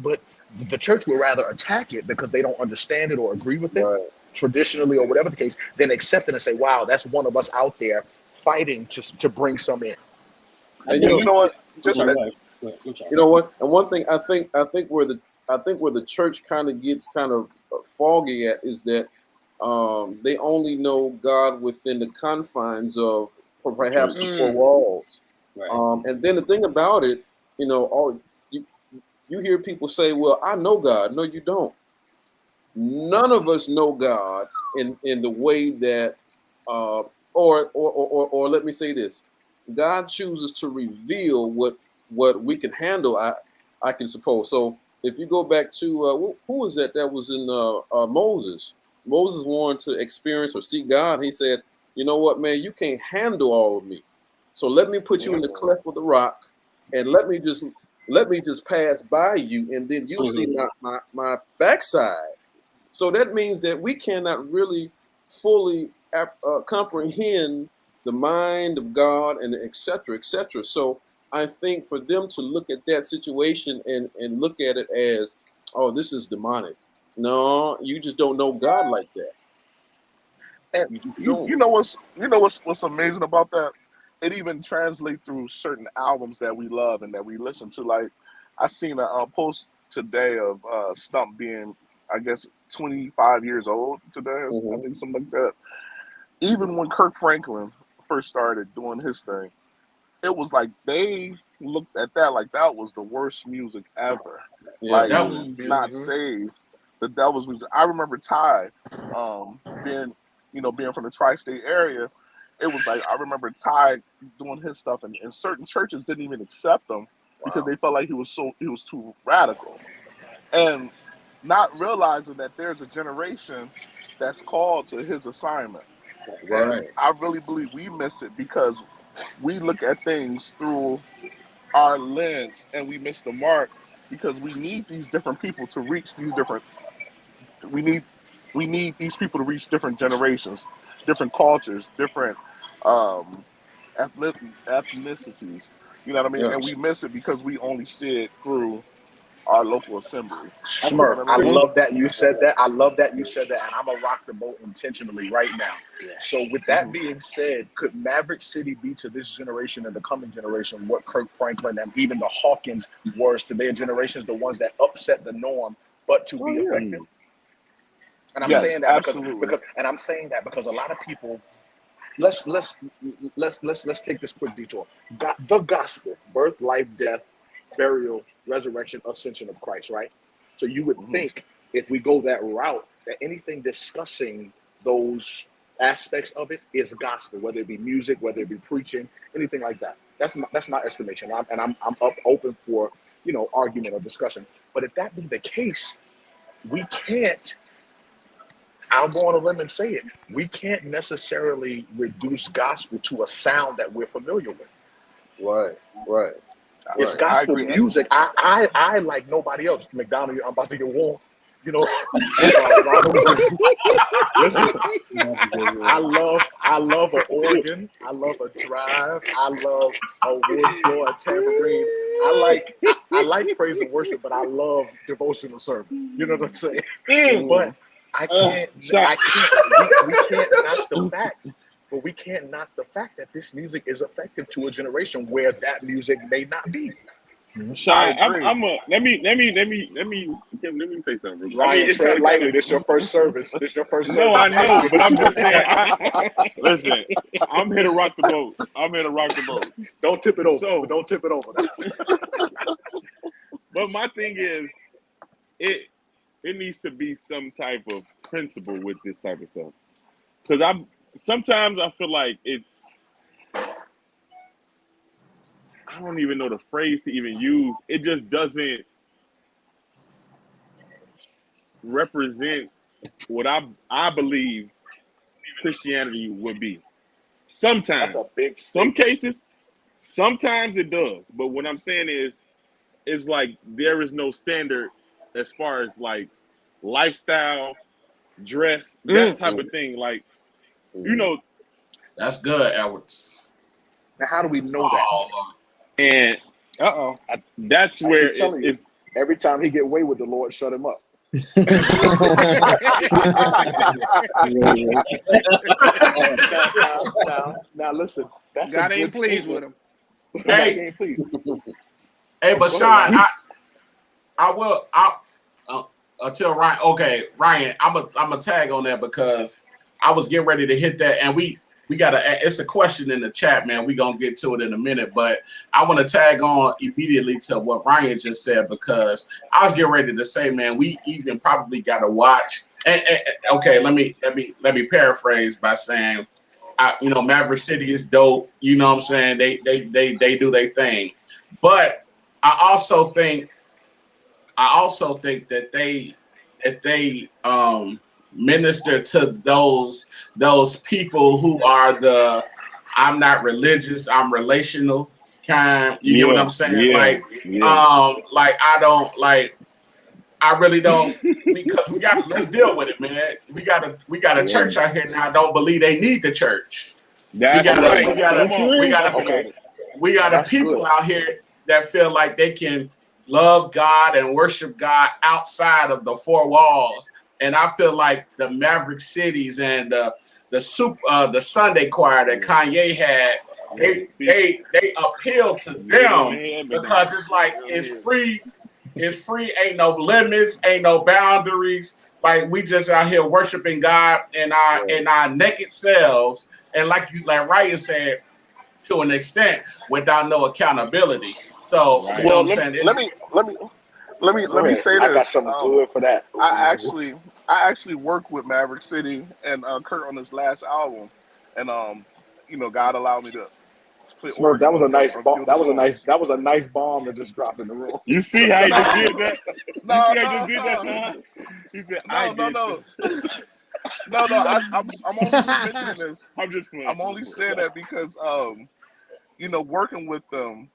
the church would rather attack it because they don't understand it or agree with it traditionally or whatever the case, than accept it and say, wow, that's one of us out there fighting to bring some in. And You know what? Just you know what? And one thing I think where the church kind of gets kind of foggy at is that they only know God within the confines of perhaps the four walls. Right. And then the thing about it, you know, you hear people say, "Well, I know God." No, you don't. None of us know God in the way that, or let me say this: God chooses to reveal what we can handle. I can suppose. So if you go back to who was that was in Moses? Moses wanted to experience or see God. He said, "You know what, man? You can't handle all of me. So let me put you in the cleft of the rock, and let me just pass by you, and then you'll see my backside." So that means that we cannot really fully comprehend the mind of God, and et cetera, et cetera. So I think for them to look at that situation and look at it as, oh, this is demonic. No, you just don't know God like that. And you know what's amazing about that? It even translates through certain albums that we love and that we listen to. Like, I seen a post today of Stump being, I guess, 25 years old today, or I think something like that. Even when Kirk Franklin first started doing his thing, it was like they looked at that like that was the worst music ever. Yeah, Like, that was he's not saved. The devil's music. I remember Ty being from the tri-state area. It was like, I remember Ty doing his stuff, and certain churches didn't even accept him because they felt like he was too radical, and not realizing that there's a generation that's called to his assignment. And I really believe we miss it because we look at things through our lens and we miss the mark, because we need these different people to reach these different. We need these people to reach different generations, different cultures, different um, ethnicities. You know what I mean? And we miss it because we only see it through our local assembly. Smurf, I love that you said that. I love that you said that, and I'm gonna rock the boat intentionally right now. So, with that being said, could Maverick City be to this generation and the coming generation what Kirk Franklin and even the Hawkins was to their generations, the ones that upset the norm, but to be effective? And I'm saying that because I'm saying that because a lot of people. Let's take this quick detour. The gospel: birth, life, death, burial, resurrection, ascension of Christ, right? So you would think if we go that route, that anything discussing those aspects of it is gospel, whether it be music, whether it be preaching, anything like that. That's my estimation. I'm up open for, argument or discussion. But if that be the case, we can't. I'll go on a limb and say it. We can't necessarily reduce gospel to a sound that we're familiar with. Right. It's gospel music. I like nobody else. McDonald, I'm about to get warm. Listen, I love an organ. I love a drive. I love a wood floor, a tambourine. I like praise and worship, but I love devotional service. You know what I'm saying? But we can't knock the fact. But we can't knock the fact that this music is effective to a generation where that music may not be. Shy, let me say something. Ryan, tread lightly. This your first service. No, I know, but I'm just saying. Listen, I'm here to rock the boat. Don't tip it over. Don't tip it over. But my thing is, it needs to be some type of principle with this type of stuff, because sometimes I feel like it's, I don't even know the phrase to even use. It just doesn't represent what I believe Christianity would be. Sometimes. That's a big some cases, sometimes it does. But what I'm saying is like there is no standard as far as like lifestyle, dress, that type of thing. Like, you know, That's good, Edwards. Now, how do we know that? Oh, and that's I where keep telling you, it's every time he get away with the Lord, shut him up. Now, listen. That's God a ain't good pleased statement. with him. God Hey. ain't pleased. hey, but Go Sean, ahead, I will. Until Ryan. Okay, Ryan, I'm a tag on that because I was getting ready to hit that, and we gotta. It's a question in the chat, man. We gonna get to it in a minute, but I want to tag on immediately to what Ryan just said because I was getting ready to say, man, we even probably gotta watch. And okay, let me paraphrase by saying, Maverick City is dope. You know what I'm saying? They do their thing, but I also think that they minister to those people who are the I'm not religious, I'm relational kind. You get what I'm saying? Like I don't like. I really don't because let's deal with it, man. We got a church out here now. Don't believe they need the church. that's right. We got That's people good. out here that feel like they can love God and worship God outside of the four walls. And I feel like the Maverick Cities and the Sunday choir that Kanye had, they appeal to them because it's like it's free, ain't no limits, ain't no boundaries. Like we just out here worshiping God in our naked selves, and like Ryan said, to an extent, without no accountability. So, Right. you know Well, what I'm saying? let me say this. I got something good for that. I actually worked with Maverick City and Kurt on his last album, and God allowed me to play Smurf, organ that was a on nice a bomb. few of That the was a nice. songs. That was a nice bomb that just dropped in the room. You see how he just did that? You No, see how he just did that, Sean? He said, no. I'm only mentioning this. I'm just playing. I'm only saying that because working with them,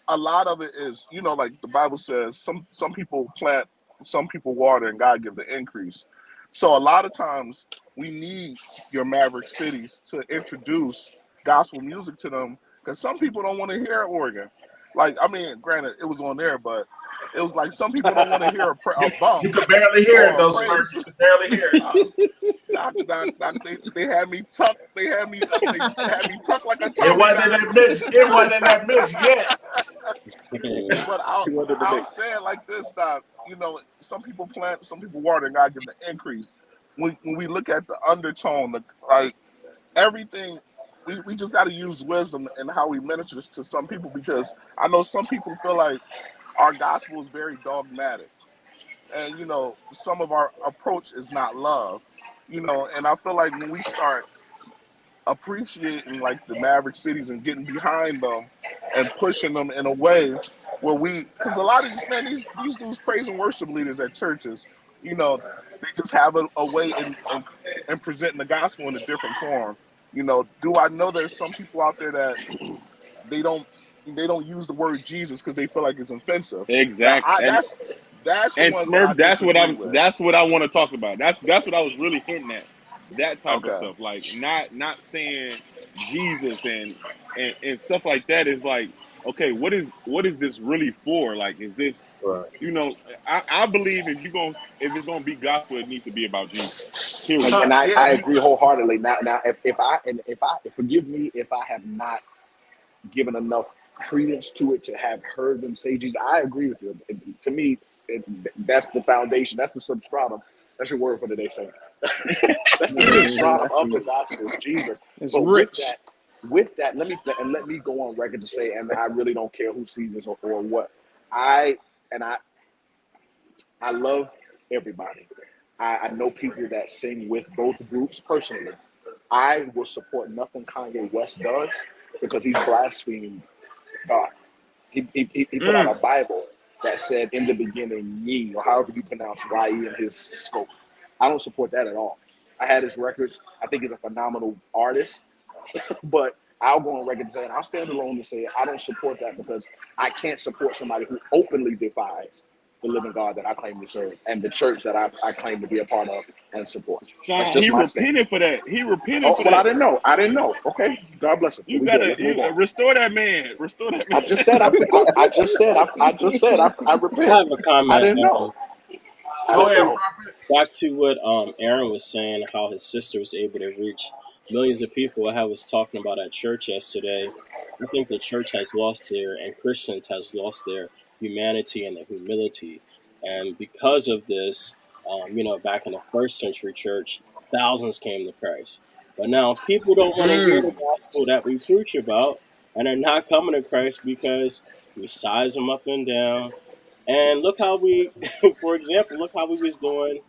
a lot of it is, like the Bible says, some people plant, some people water, and God give the increase. So a lot of times we need your Maverick Cities to introduce gospel music to them because some people don't want to hear organ. Like, I mean, granted, it was on there, but it was like some people don't want to hear a bump. You could barely hear it, or a though, praise. Smurf. You could barely hear it. They had me tucked. They had me tucked like a It Tommy wasn't in gun. that mix. It wasn't in that mix yet. But He wanted the I'll mix. say it like this: that some people plant, some people water, and God give the increase. When we look at the undertone, like everything, we just got to use wisdom in how we minister this to some people because I know some people feel like our gospel is very dogmatic, and some of our approach is not love, and I feel like when we start appreciating like the Maverick Cities and getting behind them and pushing them in a way where because a lot of these dudes praise and worship leaders at churches, they just have a way in presenting the gospel in a different form. Do I know there's some people out there that they don't use the word Jesus because they feel like it's offensive. Exactly. Now, that's the And ones that I Smurf, that's what disagree with. that's what I want to talk about. That's what I was really hinting at. That type of Okay. stuff. Like not saying Jesus and stuff like that is like, okay, what is this really for? Like, is this I believe if it's gonna be gospel, it needs to be about Jesus. Period. And I agree wholeheartedly. Now, if forgive me if I have not given enough credence to it to have heard them say Jesus. I agree with you. To me, that's the foundation. That's the substratum. That's your word for today, Saints. That's the substratum of the gospel of Jesus. It's But rich. with that, let me go on record to say, and I really don't care who sees this or what. I love everybody. I know people that sing with both groups personally. I will support nothing Kanye West does because he's blaspheming God. He put out a Bible that said in the beginning ye, or however you pronounce ye in his scope. I don't support that at all. I had his records. I think he's a phenomenal artist, but I'll go on record to say, and I'll stand alone to say I don't support that because I can't support somebody who openly defies the living God that I claim to serve and the church that I claim to be a part of and support. That's Sean, just he my repented stance. for that. He repented Oh, for well, I that. didn't know. I didn't know. Okay, God bless him. You We good. gotta Let's move on. restore that man. Restore that I man. just said I repent. I have a I comment. didn't know. I Go didn't ahead, know. Prophet. Back to what Aaron was saying, how his sister was able to reach millions of people. I was talking about at church yesterday. I think the church has lost their, and Christians has lost their humanity and their humility. And because of this, back in the first century church, thousands came to Christ. But now people don't want to hear the gospel that we preach about, and they're not coming to Christ because we size them up and down. And look how we, for example, look how we was doing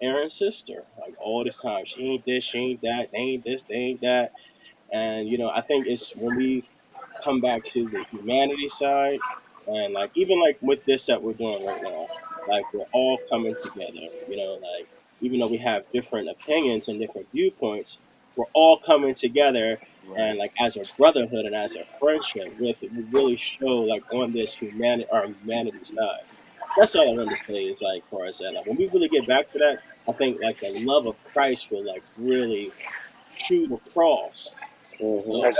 Aaron's sister. Like all this time, she ain't this, she ain't that, they ain't this, they ain't that. And I think it's when we come back to the humanity side, and like even like with this that we're doing right now, like we're all coming together. Like even though we have different opinions and different viewpoints, we're all coming together. Right. And like as a brotherhood and as a friendship, we really show like on this humanity, our humanity side. That's all I wanted to say is like for us that like when we really get back to that, I think like the love of Christ will like really shoot across. So That's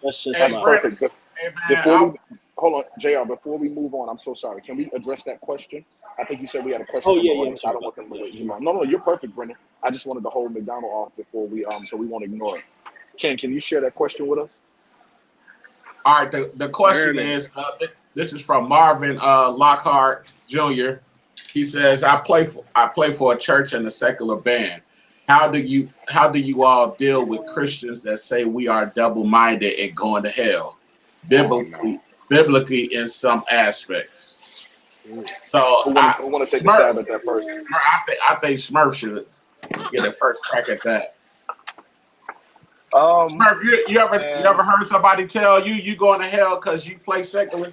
that's just Hey, that's my. Brandon. perfect. Hey, man. Before we hold on, Jr. Before we move on, I'm so sorry. Can we address that question? I think you said we had a question Oh from the yeah, I'm audience. I sorry don't about want that. them to Yeah. wait too long. No, you're perfect, Brendan. I just wanted to hold McDonald off before we so we won't ignore it. Can you share that question with us? All right. The question Man, is, this is from Marvin Lockhart Jr. He says, I play for a church and a secular band. How do you all deal with Christians that say we are double-minded and going to hell, Oh no. biblically in some aspects? So Who want to take a stab at that first? I think Smurf should get a first crack at that. Smurf, you ever heard somebody tell you going to hell because you play secular?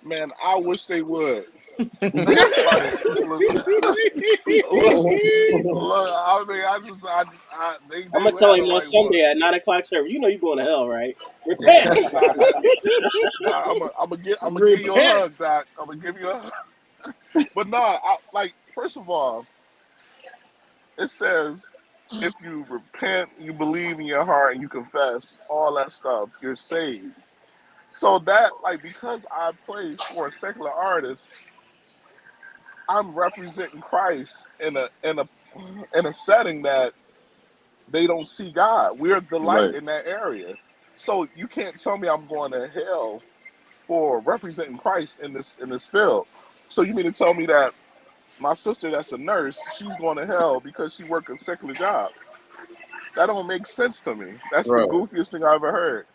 Man, I wish they would. Like, look, I mean, I'm they gonna would tell have the him on right one. Sunday at 9 o'clock service. You know you're going to hell, right? Repent. I'm gonna give you a repent. hug, Doc. I'm gonna give you a hug. But no, first of all, it says if you repent, you believe in your heart, and you confess all that stuff, you're saved. So that, because I play for a secular artist, I'm representing Christ in a setting that they don't see God. We're the light Right. in that area. So you can't tell me I'm going to hell for representing Christ in this field. So you mean to tell me that my sister that's a nurse, she's going to hell because she worked a secular job? That don't make sense to me. That's the Right. goofiest thing I ever heard.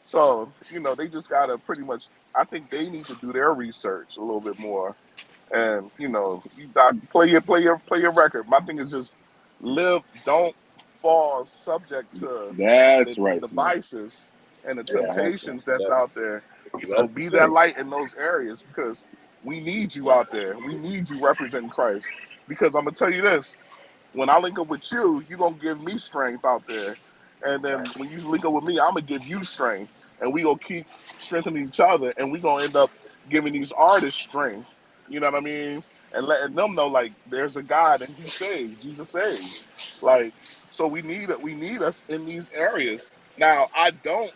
So, they just gotta pretty much, I think they need to do their research a little bit more. And, you got play your record. My thing is just don't fall subject to That's the right, Smurf. devices and the Yeah. That's right. temptations that's That, out there. that's Be the that thing. light in those areas because we need you out there. We need you representing Christ. Because I'm gonna tell you this, when I link up with you, you're gonna give me strength out there. And then when you link up with me, I'm gonna give you strength. And we gonna keep strengthening each other and we gonna end up giving these artists strength. You know what I mean? And letting them know there's a God and He saves, Jesus saves. So we need us in these areas. Now I don't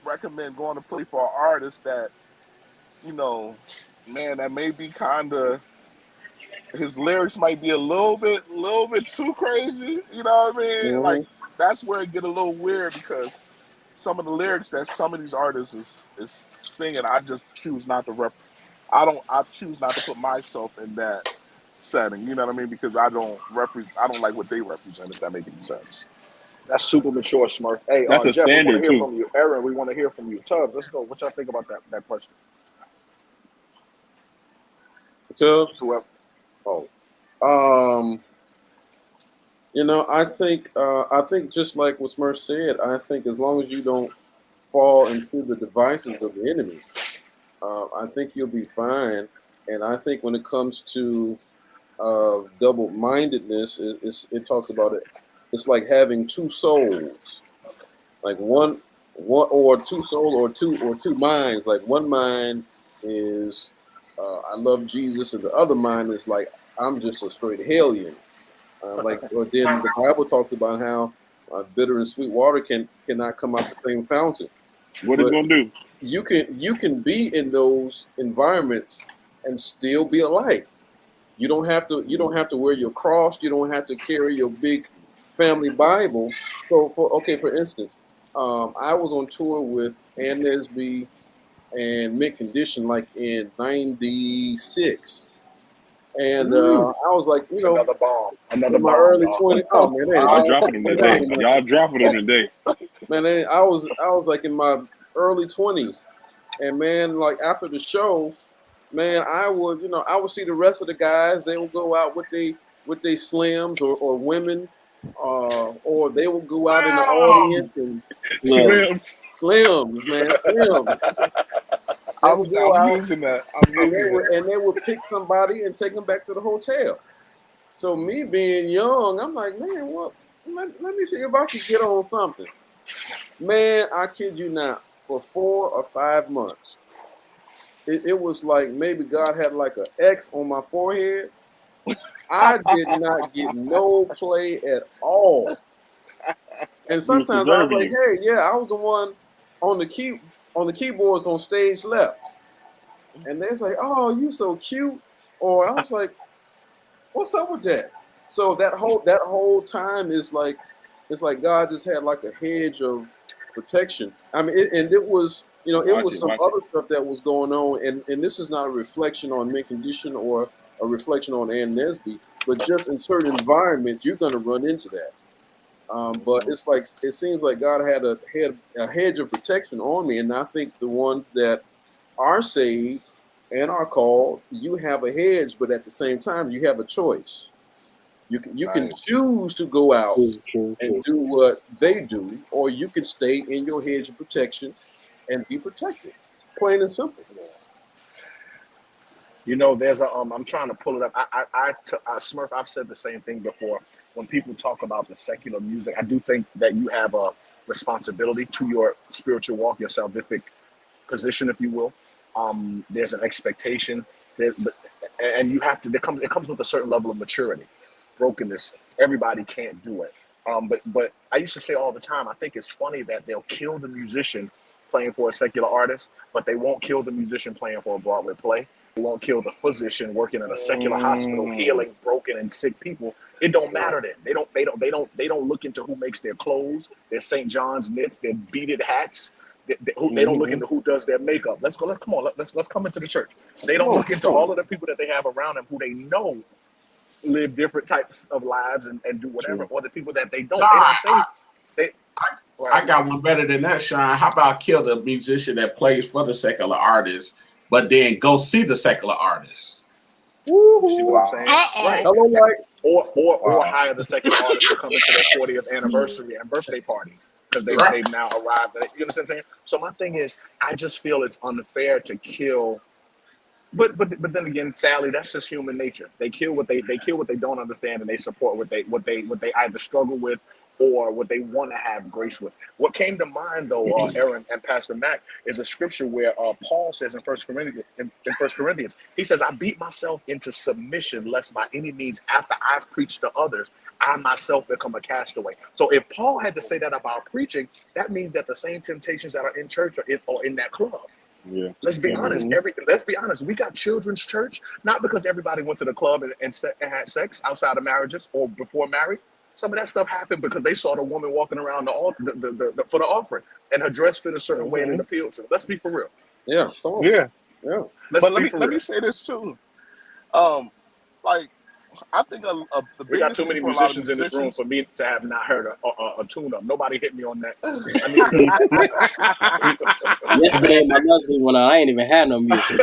recommend going to play for an artist that, man, that may be kinda his lyrics might be a little bit too crazy. You know what I mean? That's where it get a little weird because some of the lyrics that some of these artists is singing, I just choose not to I choose not to put myself in that setting. You know what I mean? Because I don't like what they represent. If that makes any sense. That's super mature, Smurf. Hey, That's a Jeff, we want to standard hear too. from you. Aaron, we want to hear from you. Tubbs, let's go. What y'all think about that question? Tubbs? Whoever. Oh. I think just like what Smurf said, I think as long as you don't fall into the devices of the enemy, I think you'll be fine. And I think when it comes to double-mindedness, it talks about it. It's like having two souls, like one or two soul or two minds. Like one mind is I love Jesus, and the other mind is like I'm just a straight hellion. Or then the Bible talks about how bitter and sweet water cannot come out the same fountain. What it's But gonna do? you can be in those environments and still be alike. You don't have to wear your cross. You don't have to carry your big family Bible. So for instance, I was on tour with Ann Nesby and Mint Condition like in '96. And I was like, It's another bomb. Another in my bomb, early dog. 20s. Oh man, Y'all dropping them today. Y'all dropping them today. man, I was like in my early 20s, and man, like after the show, man, I would see the rest of the guys. They would go out with they slims or women, or they would go out in the audience and Slims. slims, man, slims. They would go I'm out using that. I'm and using it. they would pick somebody and take them back to the hotel. So me being young, I'm like, man, what? Let me see if I can get on something. Man, I kid you not, for 4 or 5 months, it was like maybe God had like an X on my forehead. I did not get no play at all. And sometimes I was preserving like, hey, yeah, I was the one on the keyboards on stage left. And they're like, oh, you so cute. Or I was like, what's up with that? So that whole time is like, it's like God just had like a hedge of protection. I mean, it was, it was some other stuff that was going on. And this is not a reflection on Mint Condition or a reflection on Ann Nesby, but just in certain environments, you're going to run into that. But it's like, it seems like God had a hedge of protection on me. And I think the ones that are saved and are called, you have a hedge, but at the same time, you have a choice. You can choose to go out and do what they do, or you can stay in your hedge of protection and be protected. Plain and simple. There's a I'm trying to pull it up. Smurf, I've said the same thing before. When people talk about the secular music, I do think that you have a responsibility to your spiritual walk, your salvific position, if you will. There's an expectation, and you have to. It comes with a certain level of maturity. Brokenness. Everybody can't do it. But I used to say all the time, I think it's funny that they'll kill the musician playing for a secular artist, but they won't kill the musician playing for a Broadway play. They won't kill the physician working in a secular hospital healing broken and sick people. It don't matter then. They don't look into who makes their clothes, their St. John's knits, their beaded hats. They don't look into who does their makeup. Let's come into the church. They don't look into all of the people that they have around them who they know live different types of lives and do whatever, or the people that they don't. I got one better than that, Sean. How about kill the musician that plays for the secular artist, but then go see the secular artist? You see what I'm saying? Right. Hello, lights. Or hire the secular artist to come into their 40th anniversary and birthday party because they've now arrived. You understand what I'm saying? So my thing is, I just feel it's unfair to kill. But then again, Sally, that's just human nature. They kill what they don't understand, and they support what they either struggle with or what they want to have grace with. What came to mind though, Aaron and Pastor Mac, is a scripture where Paul says in First Corinthians, he says, "I beat myself into submission, lest by any means, after I've preached to others, I myself become a castaway." So if Paul had to say that about preaching, that means that the same temptations that are in church are in that club. Yeah. Let's be honest. Let's be honest. We got children's church, not because everybody went to the club and had sex outside of marriages or before married. Some of that stuff happened because they saw the woman walking around for the offering, and her dress fit a certain way and it appealed to them. Let's be for real. Yeah. Yeah. Let's But be for let real. me say this too. Like I think the We got biggest too thing many for a lot of musicians in this room musicians. for me to have not heard a tune-up. Nobody hit me on that. Yesterday, my Leslie went out. I ain't even had no music.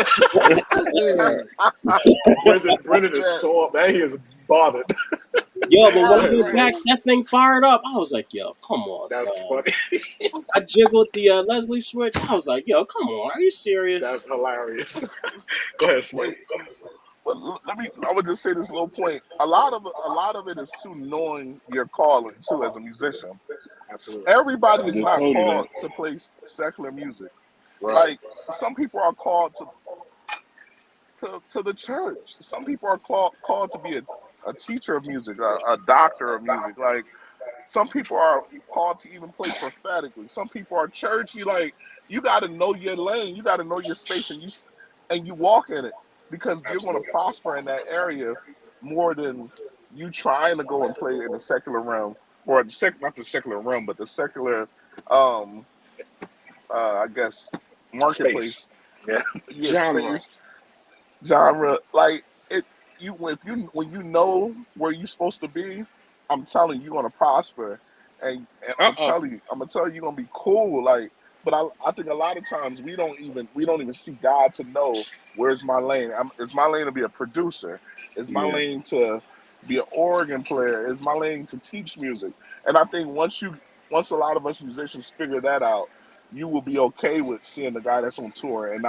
Brendan is so up. Man, he is bothered. Yo, but when I Yes. went back, that thing fired up. I was like, yo, come on, That's son. funny. I jiggled the Leslie switch. I was like, yo, come on. Are you serious? That's hilarious. Go ahead, Smith. But I would just say this little point. A lot of it is too knowing your calling too as a musician. Absolutely. Everybody is just not told you called that. to play secular music. Right. Like some people are called to to the church. Some people are called to be a teacher of music, a doctor of music. Like some people are called to even play prophetically. Some people are churchy. Like you got to know your lane. You got to know your space, and you walk in it because you're going to Absolutely. prosper in that area more than you trying to go and play in the secular realm or not the secular realm, but the secular, um, I guess, Space. marketplace. Yeah. Yeah, Genre. space genre. Like it, when you know where you're supposed to be, I'm telling you, you're gonna prosper, and Uh-oh. I'm gonna tell you, you're gonna be cool. Like, but I think a lot of times we don't even see God to know where's my lane. Is my lane to be a producer? Is my Yeah. lane to be an organ player? Is my lane to teach music? And I think once a lot of us musicians figure that out, you will be okay with seeing the guy that's on tour and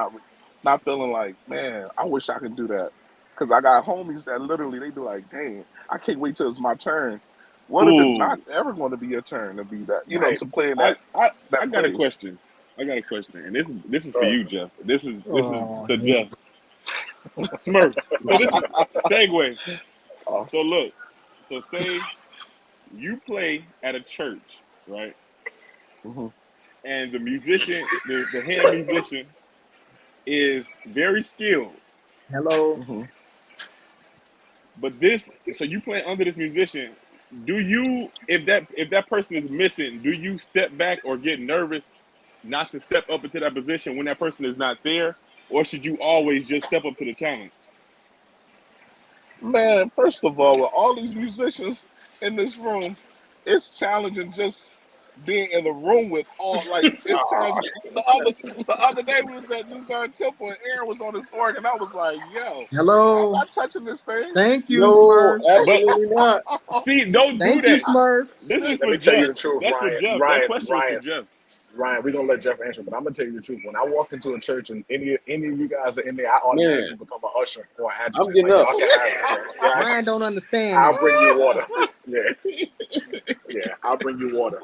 not feeling like, man, I wish I could do that. Because I got homies that literally they be like, dang, I can't wait till it's my turn. What if it's not Ooh. ever going to be your turn to be that, Right. to play in I, I I that got a place? question. I got a question, and this is for So you, Jeff. This is Oh, to yeah. Jeff Smurf. So this is segue. Oh, So look. So say you play at a church, right? hmm And the musician, the head musician, is very skilled. Hello. hmm But so you play under this musician. Do you, if that person is missing, do you step back or get nervous not to step up into that position when that person is not there, or should you always just step up to the challenge? Man, first of all, with all these musicians in this room, it's challenging just being in the room with all. Like it's ah, challenging. The other day we was at New Zion Temple and Aaron was on his organ. I was like, yo, I'm Hello. not touching this thing. Thank you, No, Smurf. But absolutely not. see, don't do Thank you, that. Smurf. This is See, let for me tell you Jeff. the truth, That's for Ryan. Jeff. That Ryan, question was for Ryan, Jeff. Ryan. We're gonna let Jeff answer, but I'm gonna tell you the truth. When I walk into a church and any of you guys are in there, I Man, automatically become an usher or an I'm adjutant. getting Like up. y'all can have it, bro. Yeah, Ryan don't understand I'll that. bring you water. Yeah, yeah, I'll bring you water.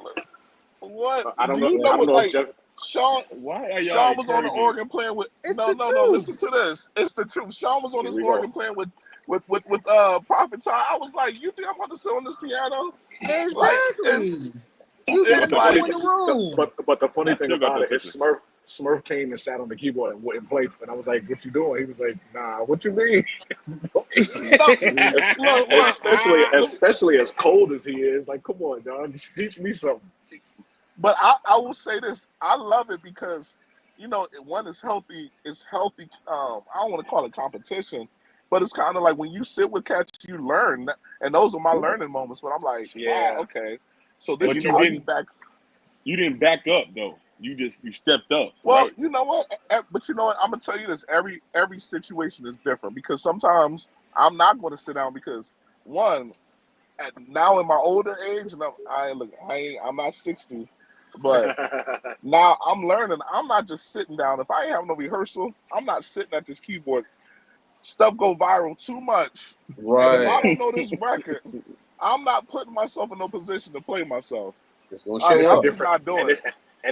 what? I don't Do know. you know I don't what? know if Like Jeff. Sean, Why are y'all Sean was on the encouraging? organ playing with. It's No, the no, no. truth. Listen to this. It's the truth. Sean was on Here his we go. organ playing with Prophet Ty. I was like, you think I'm about to sit on this piano? Like Exactly. You But gotta the know funny, like in the the, room. but the funny I thing still got about those it is pictures. Smurf came and sat on the keyboard and played, and I was like, "What you doing?" He was like, "Nah, what you mean?" no, look. The, Especially as cold as he is, like, come on, dog, teach me something. but I will say this. I love it because one is healthy. It's healthy. I don't want to call it competition, but it's kind of like when you sit with cats, you learn, and those are my Yeah, learning moments. When I'm like, wow, yeah. okay, so And this you But is know you how what? you didn't. back. You didn't back up though. You stepped up, Well, right? you know what? But you know what? I'm gonna tell you this. Every situation is different because sometimes I'm not going to sit down because one, now in my older age, and I'm not 60, but now I'm learning. I'm not just sitting down. If I ain't have no rehearsal, I'm not sitting at this keyboard. Stuff go viral too much, and if I Right. don't know this record, I'm not putting myself in no position to play myself. It's gonna and show it's a up. I'm just different not and doing it.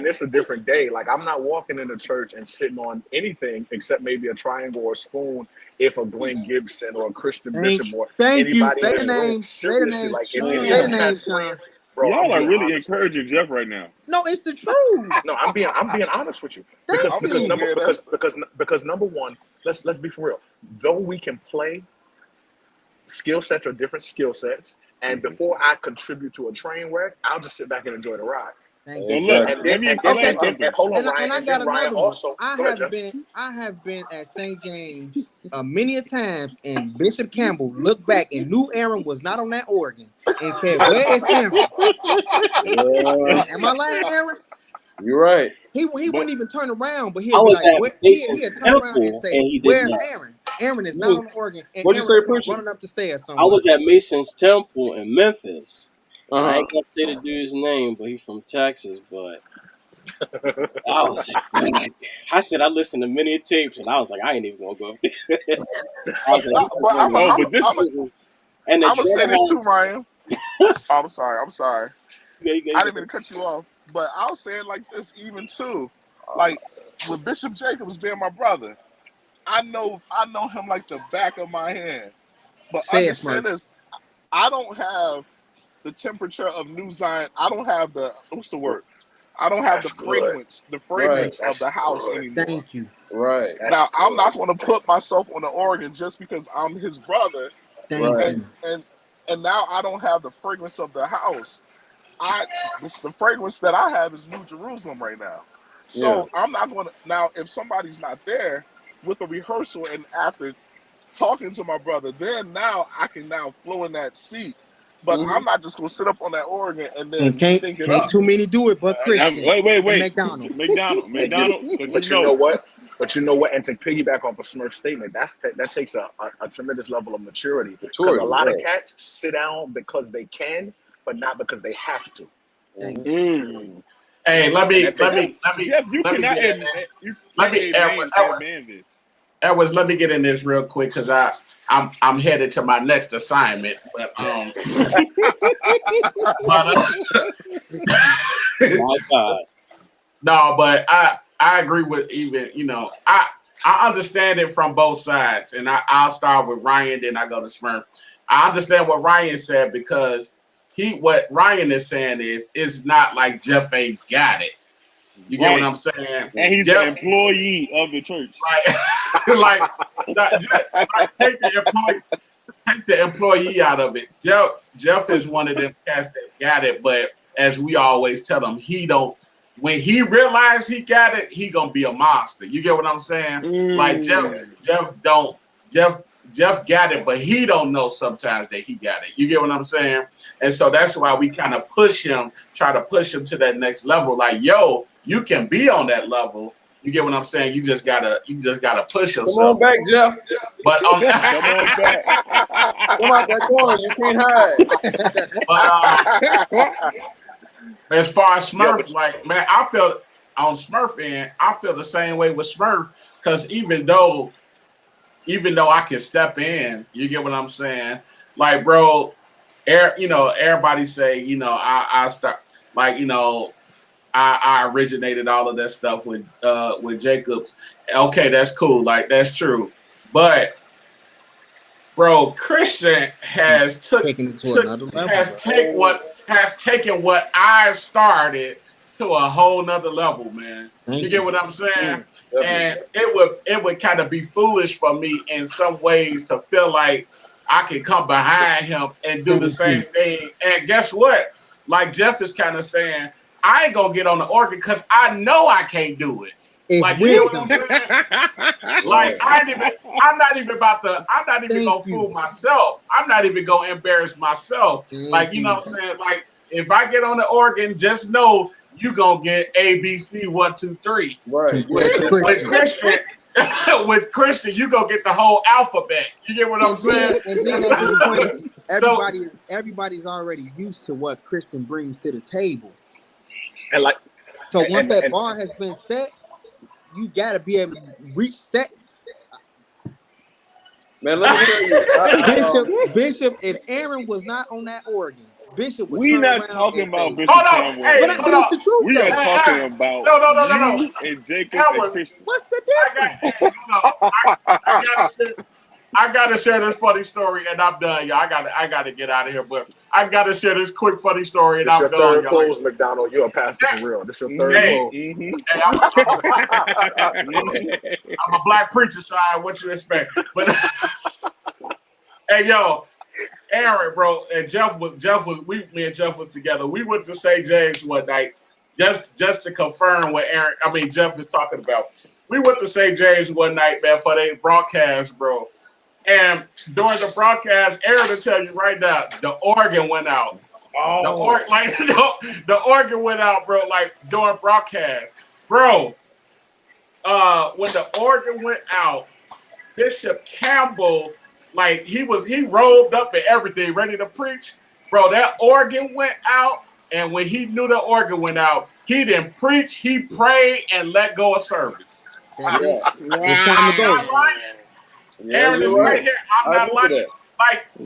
it's a different day. Like I'm not walking in a church and sitting on anything except maybe a triangle or a spoon if a Glenn Gibson or a Christian Thank, Bishop or thank you. anybody Say in the this room. name. Say the Seriously, name. like if any Say of the them Man, name, cats playing, Sean. bro, I'm y'all are being really honest with you. encouraging Jeff right now. No, it's the truth. No, I'm being honest with you Thank I'm because cool. you. number Yeah, because number one, let's be for real. Though we can play, skill sets are different skill sets, and Hmm. before I contribute to a train wreck, I'll just sit back and enjoy the ride. Thank So you. look, Exactly. And then let me and then Okay, explain and then so and something. hold on, and Ryan, I and then got Ryan another one. also go ahead, Jeff. I have been at St. James many a times, and Bishop Campbell looked back and knew Aaron was not on that organ and said, "Where is Aaron?" Yeah, Am I lying, Aaron? you're right. He But wouldn't even turn around, but I he'd be was like, at "Where?" Mason's He'd turn around and Temple and say, he did "Where's that. Aaron? Aaron is You not was, on the organ," and what'd you Aaron say, would come preacher? running up the stairs I somewhere. was at Mason's Temple in Memphis. Uh I huh. ain't gonna say the dude's name, but he's from Texas. But I was like, I said I listened to many tapes, and I was like, I ain't even gonna go. I was like, no, this is but one of oh, the but this and the I'm gonna say this drummer. too, Ryan. I'm sorry. I'm sorry. I didn't mean to cut you off, but I'll say it like this even too. Like with Bishop Jacobs being my brother, I know him like the back of my hand. But Say it, understand Smurf. this: I don't have the temperature of New Zion. I don't have the what's the word? I don't have That's the good. fragrance of That's the house good. anymore. Thank you. Right. That's Now I'm good. not going to put myself on the organ just because I'm his brother, Thank Right. you. and now I don't have the fragrance of the house. The fragrance that I have is New Jerusalem right now. Yeah. So I'm not going to now if somebody's not there with a rehearsal and after talking to my brother, then now I can now flow in that seat. But Mhm. I'm not just gonna sit up on that organ and And then stink it can't up. too many do it but Christian Wait. and McDonald. And McDonald. but you know what? But you know what? And to piggyback off of Smurf's statement, that takes a tremendous level of maturity because a Maturity, lot of right. cats sit down because they can, but not because they have to. Thank Mhm. you. Hey, let And me that takes Jeff, you let me cannot get in there. Let me amen this. Edwards, let me get in this real quick because I'm headed to my next assignment. But My God. no, but I agree with even, I understand it from both sides. And I'll start with Ryan, then I go to Smurf. I understand what Ryan said because what Ryan is saying is it's not like Jeff ain't got it. You get what I'm saying? And he's Jeff, an employee of the church. like take the employee out of it. Jeff is one of them cats that got it, but as we always tell him, when he realized he got it, he gonna be a monster. You get what I'm saying? Like Jeff got it, but he don't know sometimes that he got it. You get what I'm saying? And so that's why we kind of try to push him to that next level. Like, yo, you can be on that level. You get what I'm saying? You just gotta push yourself. Come on back, Jeff. But Come on back. Come out that corner. You can't hide. As far as Smurf, like, man, I feel on Smurf end, I feel the same way with Smurf because even though I can step in, you get what I'm saying? Like, bro, everybody say, I start like, I originated all of that stuff with Jacobs. Okay, that's cool. Like, that's true. But bro, Christian has taken what I've started to a whole nother level, man. You get what I'm saying? And it would kind of be foolish for me in some ways to feel like I could come behind him and do the same thing. And guess what? Like Jeff is kind of saying, I ain't gonna get on the organ because I know I can't do it. Like, you know what I'm saying? Like, I'm not even gonna fool myself. I'm not even gonna embarrass myself. Like, you know what I'm saying? Like, if I get on the organ, just know you gonna get A, B, C, 1, 2, 3. Right. With Christian, you gonna get the whole alphabet. You get what I'm saying? And then everybody's already used to what Christian brings to the table. And like, so once that bar has been set, you gotta be able to reach set. Man, let me tell you, Bishop, if Aaron was not on that organ, Bishop would We turn not around talking and about say, Bishop Campbell. But it's the truth, We though. are talking about No. you and Jacob and Christian. What's the difference? I gotta share this funny story, and I'm done, y'all. I gotta get out of here, but I gotta share this quick funny story, and This I'm your done, third y'all. close, McDonald. You're a pastor for real. This your third close. Hey, I'm a black preacher, so what you expect? But hey, yo, Aaron, bro, and me and Jeff was together. We went to St. James one night just to confirm what Jeff is talking about. We went to St. James one night, man, for their broadcast, bro. And during the broadcast, Aaron will tell you right now, the organ went out. The organ went out, bro, like during broadcast. Bro, when the organ went out, Bishop Campbell, like he robed up and everything, ready to preach. Bro, that organ went out, and when he knew the organ went out, he didn't preach, he prayed and let go of service. It's time to go. Aaron is right here. I'm not like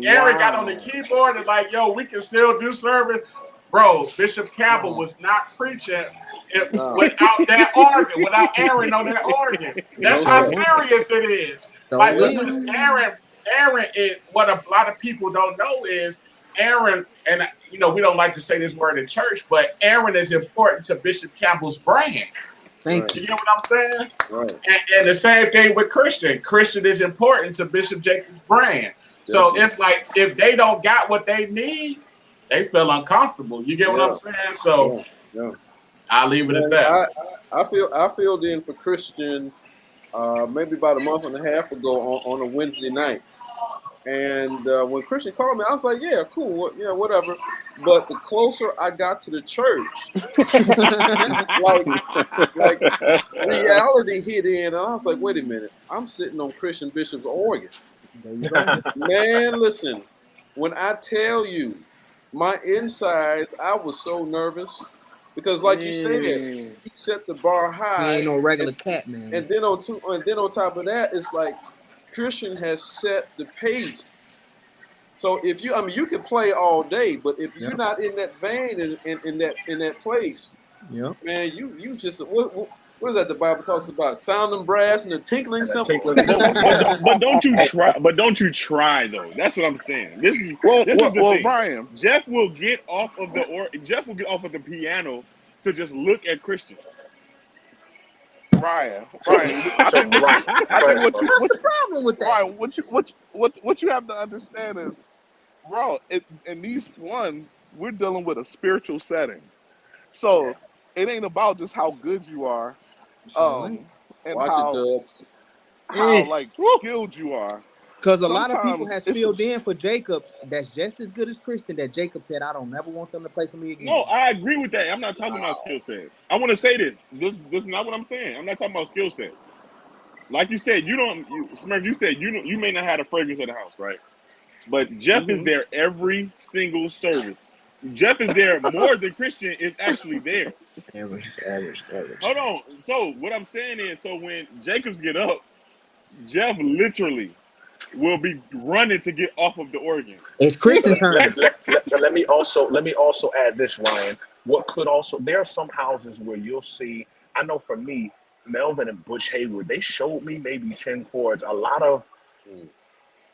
Aaron got on the keyboard and like, yo, we can still do service. bro, Bishop Campbell was not preaching without that organ, without Aaron on that organ. That's how serious it is. Like, because Aaron is, what a lot of people don't know is Aaron, and we don't like to say this word in church, but Aaron is important to Bishop Campbell's brand. Thank you. You get what I'm saying? Right. And the same thing with Christian. Christian is important to Bishop Jacobs' brand. So it's like if they don't got what they need, they feel uncomfortable. You get what I'm saying? So I'll leave it at that. I filled in for Christian maybe about a month and a half ago on a Wednesday night. And when Christian called me, I was like, yeah, cool, whatever. But the closer I got to the church, like reality hit in, and I was like, wait a minute, I'm sitting on Christian Bishop's organ. Man, listen, when I tell you my insides, I was so nervous because, like you said, he set the bar high. He ain't no regular cat, man. And then on top of that, it's like Christian has set the pace. So if you can play all day, but if you're not in that vein in that place, man, you just what is that the Bible talks about? Sounding brass and the tinkling cymbal. But don't you try? But don't you try though? That's what I'm saying. This is the thing. Brian, Jeff will get off of the piano to just look at Christian. Brian, I think what's the problem with that? Brian, what you have to understand is, bro, in these ones, we're dealing with a spiritual setting, so it ain't about just how good you are, and how skilled you are. Because a lot of people have filled in for Jacobs that's just as good as Christian that Jacob said, I don't never want them to play for me again. No, I agree with that. I'm not talking about skill set. I want to say this. This is not what I'm saying. I'm not talking about skill set. Like you said, Smurf, you said you may not have the fragrance of the house, right? But Jeff is there every single service. Jeff is there more than Christian is actually there. Average. Hold on. So what I'm saying is, so when Jacobs get up, Jeff literally will be running to get off of the organ. It's Christian's turn. Let me also add this, Ryan. There are some houses where you'll see, I know for me, Melvin and Butch Hayward, they showed me maybe 10 chords. A lot of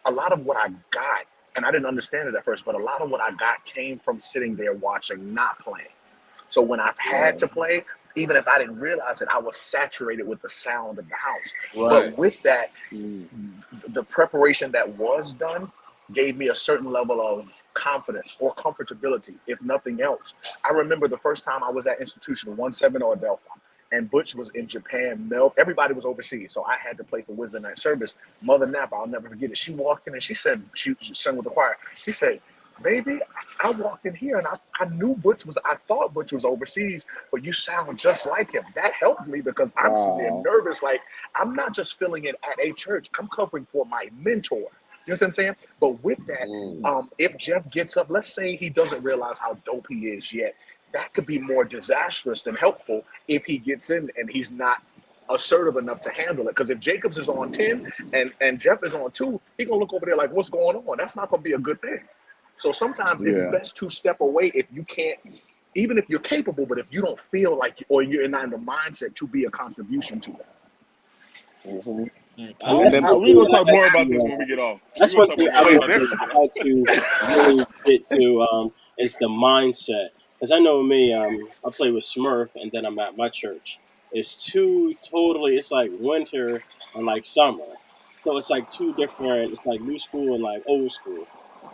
what I got, and I didn't understand it at first, but a lot of what I got came from sitting there watching, not playing. So when I've had to play, even if I didn't realize it, I was saturated with the sound of the house. Right. But with that, the preparation that was done gave me a certain level of confidence or comfortability, if nothing else. I remember the first time I was at Institution 17 or Adelphi, and Butch was in Japan. Everybody was overseas, so I had to play for Wednesday night service. Mother Napa, I'll never forget it. She walked in and she said, she sang with the choir. She said, baby, I walked in here and I thought Butch was overseas, but you sound just like him. That helped me because I'm sitting there nervous. Like, I'm not just filling it at a church. I'm covering for my mentor. You know what I'm saying? But with that, if Jeff gets up, let's say he doesn't realize how dope he is yet, that could be more disastrous than helpful if he gets in and he's not assertive enough to handle it. Because if Jacobs is on 10 and Jeff is on 2, he's going to look over there like, what's going on? That's not going to be a good thing. So sometimes it's best to step away if you can't, even if you're capable, but if you don't feel like, or you're not in the mindset to be a contribution to that. We're going to talk more about this when we get off. That's what I had to really get to is the mindset. Because I know me, I play with Smurf, and then I'm at my church. It's it's like winter and like summer. So it's like two different, it's like new school and like old school.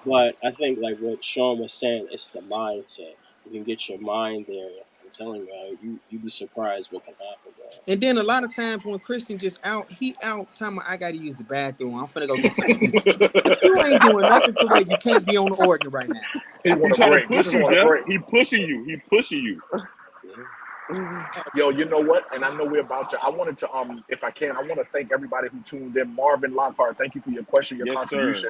But I think like what Sean was saying, it's the mindset. You can get your mind there. I'm telling you, you'd be surprised what can happen, bro. And then a lot of times when Christian just talking about, I got to use the bathroom. I'm finna go get something. You ain't doing nothing to where you can't be on the organ right now. He's trying to push you, Jeff. He's pushing you. Yo, you know what? And I know we're about to. I wanted to, if I can, I want to thank everybody who tuned in. Marvin Lockhart, thank you for your question, your contribution.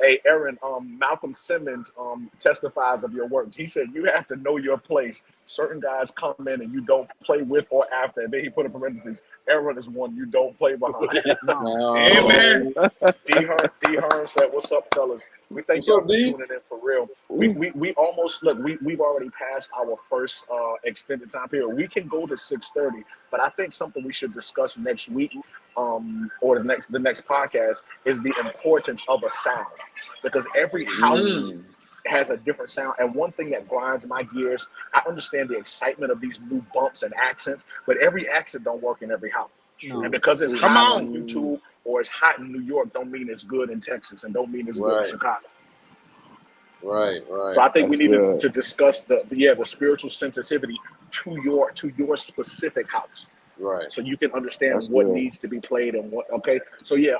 Hey, Aaron, Malcolm Simmons testifies of your words. He said you have to know your place. Certain guys come in and you don't play with or after. And then he put in parentheses, Aaron is one you don't play behind. Amen. D. Hearn said, "What's up, fellas? We thank What's y'all up, for D? tuning in for real. We almost look. We've already passed our first extended time period. We can go to 6:30, but I think something we should discuss next week, or the next podcast, is the importance of a sound, because every house has a different sound. And one thing that grinds my gears, I understand the excitement of these new bumps and accents, but every accent don't work in every house. No. And because it's Come hot on. on YouTube or it's hot in New York, don't mean it's good in Texas and don't mean it's good in Right. Chicago. Right. So I think we That's need good. to discuss the spiritual sensitivity to your specific house, Right. so you can understand That's what good. needs to be played and what. Okay, so yeah,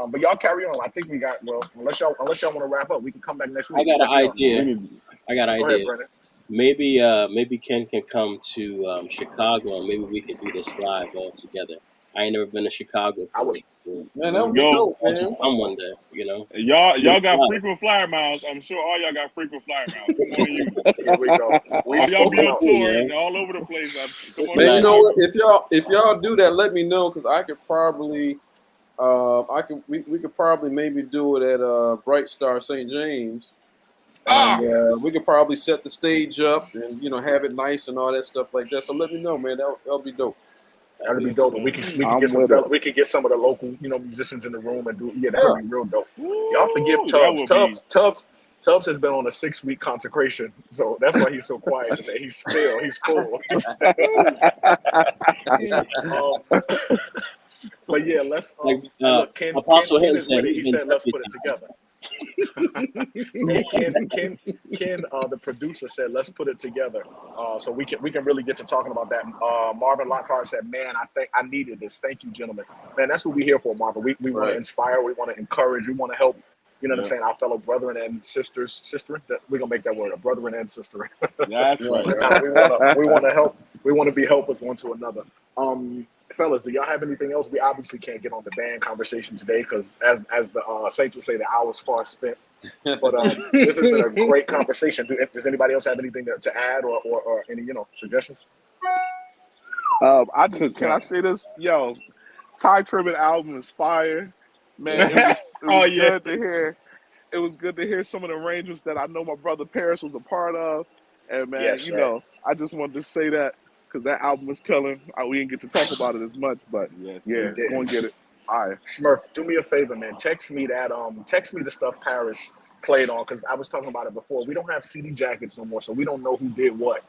but y'all carry on. I think we got, well, unless y'all want to wrap up, we can come back next week. I got an Set you up. We idea. need. I got an Go ahead, idea. Brennan. Maybe Ken can come to Chicago and maybe we can do this live all together. I ain't never been to Chicago I would. Man, that would be Yo, dope, I'll man. just come one day, you know. y'all got frequent flyer miles. I'm sure all y'all got frequent flyer miles. Come on, you. Here we go. We All y'all be spoken on out. tour Yeah. and all over the place. Come on, Man, you Right. know what? If y'all do that, let me know, because I could probably we could probably maybe do it at Bright Star St. James. And we could probably set the stage up and have it nice and all that stuff like that. So let me know, man. That'll be dope. That'd be dope. We can I'm get some with it. we can get some of the local musicians in the room and do. Yeah, that Yeah. would be real dope. Y'all forgive Woo, that Tubbs. would be. Tubbs has been on a 6-week consecration, so that's why he's so quiet today. He's full. But yeah, let's Like look. Ken Apostle Hinton is said, with it. He he's been said, "Let's put it everything. together." Ken, the producer, said, "Let's put it together." So we can really get to talking about that. Marvin Lockhart said, "Man, I think I needed this. Thank you, gentlemen. Man, that's what we're here for, Marvin. We want Right. to inspire. We want to encourage. We want to help. You know what I'm Yeah. saying? Our fellow brethren and sisters. We're gonna make that word a brethren and sister. That's Right. right. we want to help. We want to be helpers one to another. Fellas, do y'all have anything else? We obviously can't get on the band conversation today because, as the Saints would say, the hour's far spent. But this has been a great conversation. Does anybody else have anything to add or any suggestions? Can I say this? Yo, Ty Tribbett album is fire. Man, it was Oh, yeah. good to hear. It was good to hear some of the arrangements that I know my brother Paris was a part of. And man, Yes, sir. I just wanted to say that because that album was killing. We didn't get to talk about it as much, but Yes, yeah, did. go and get it. All right. Smurf, do me a favor, man. Text me the stuff Paris played on, because I was talking about it before. We don't have CD jackets no more, so we don't know who did what.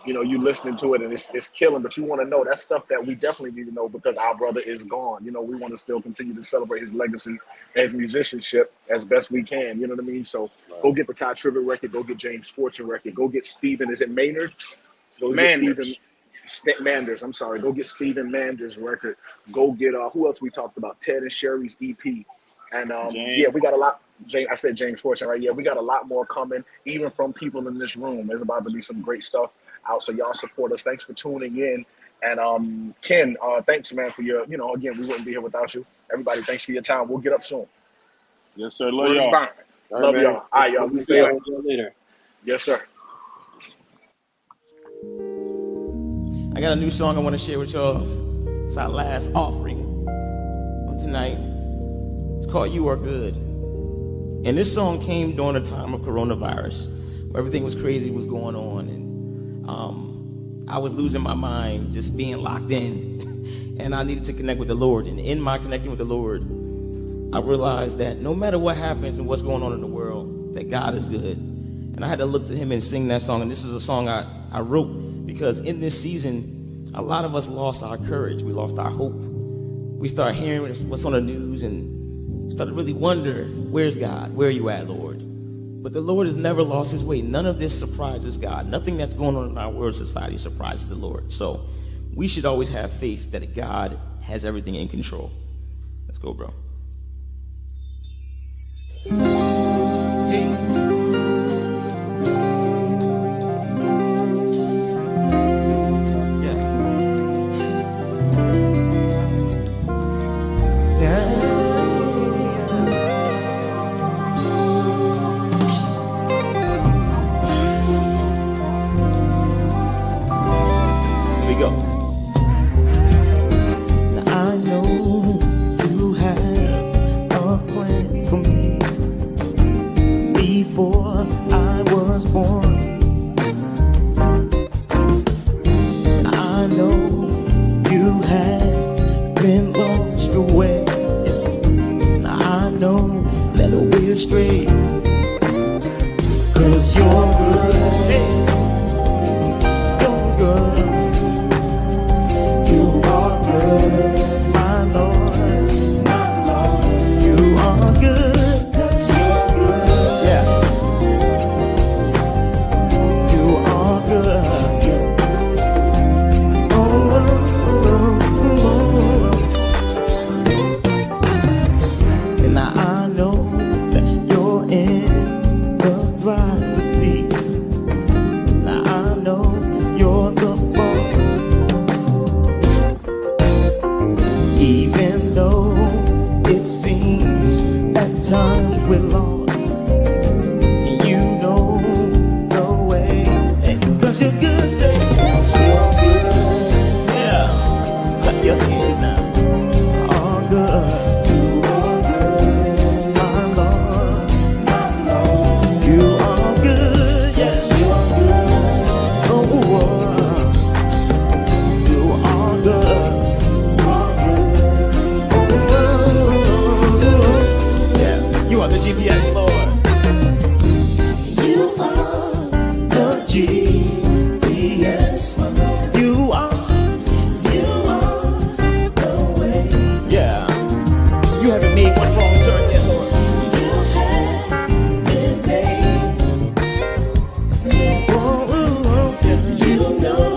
You listening to it and it's killing, but you want to know that stuff that we definitely need to know because our brother is gone. We want to still continue to celebrate his legacy, his musicianship as best we can. You know what I mean? So go get the Ty Tribbett record. Go get James Fortune record. Go get Stephen. Is it Maynard? Go get Manders. I'm sorry. Go get Stephen Manders record. Go get who else we talked about? Ted and Sherry's EP. And James. we got a lot. I said James Fortune, right? Yeah, we got a lot more coming, even from people in this room. There's about to be some great stuff out, so y'all support us. Thanks for tuning in. And Ken, thanks, man, for your, again, we wouldn't be here without you. Everybody, thanks for your time. We'll get up soon. Yes, sir. Love Word is y'all. bond. All Love right, y'all. man. All right, y'all. See Stay up. you later. Yes, sir. I got a new song I want to share with y'all. It's our last offering of tonight. It's called You Are Good. And this song came during a time of coronavirus, where everything was crazy was going on. And I was losing my mind, just being locked in. And I needed to connect with the Lord. And in my connecting with the Lord, I realized that no matter what happens and what's going on in the world, that God is good. And I had to look to him and sing that song. And this was a song I wrote because in this season, a lot of us lost our courage. We lost our hope. We started hearing what's on the news and started really wondering, where's God? Where are you at, Lord? But the Lord has never lost his way. None of this surprises God. Nothing that's going on in our world society surprises the Lord. So we should always have faith that God has everything in control. Let's go, bro. Hey. go. Now I know you have a plan for me before I was born. I know you have been lost away. I know that we're straight, 'cause you're good. Hey. You're good. You are good, my Lord. My Lord. You are good. 'Cause you're good. Yeah. You are good. Oh, oh, oh, oh. And now I know that you're in the driver's seat. Now I know you're the boss. Even though it seems at times we're lost, and you know the way. Hey, 'cause you're good, say. 'Cause you're good. Yeah. Clap your hands now. All good. My Lord. My Lord. You are good. Yes, you are good. Oh, you are good. Yeah. You are the GPS, Lord. You are the GPS, my Lord. You are the way. Yeah. You haven't made one wrong turn yet, Lord. You have been made. Oh, oh, oh, yeah. You know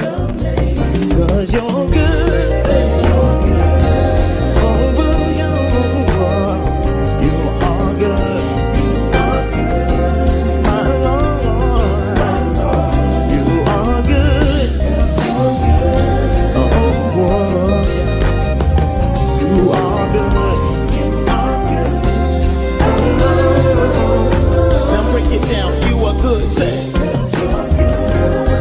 the place. 'Cause you're good. Oh, you are good. My Lord. You are good. Oh, you are good. Now break it down. You are good, say.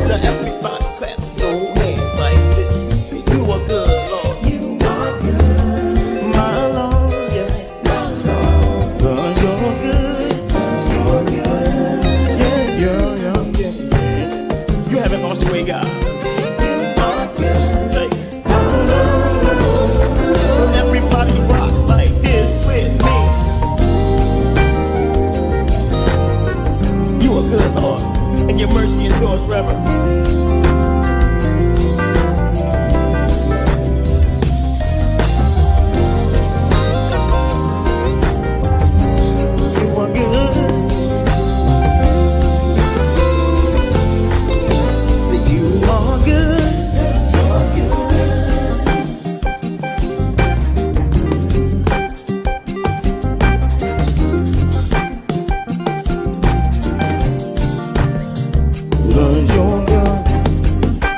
Now everybody clap your hands like this. You are good, Lord. My Lord, yeah. 'Cause you're good. Yeah, yeah, yeah, yeah. You haven't lost your way, God.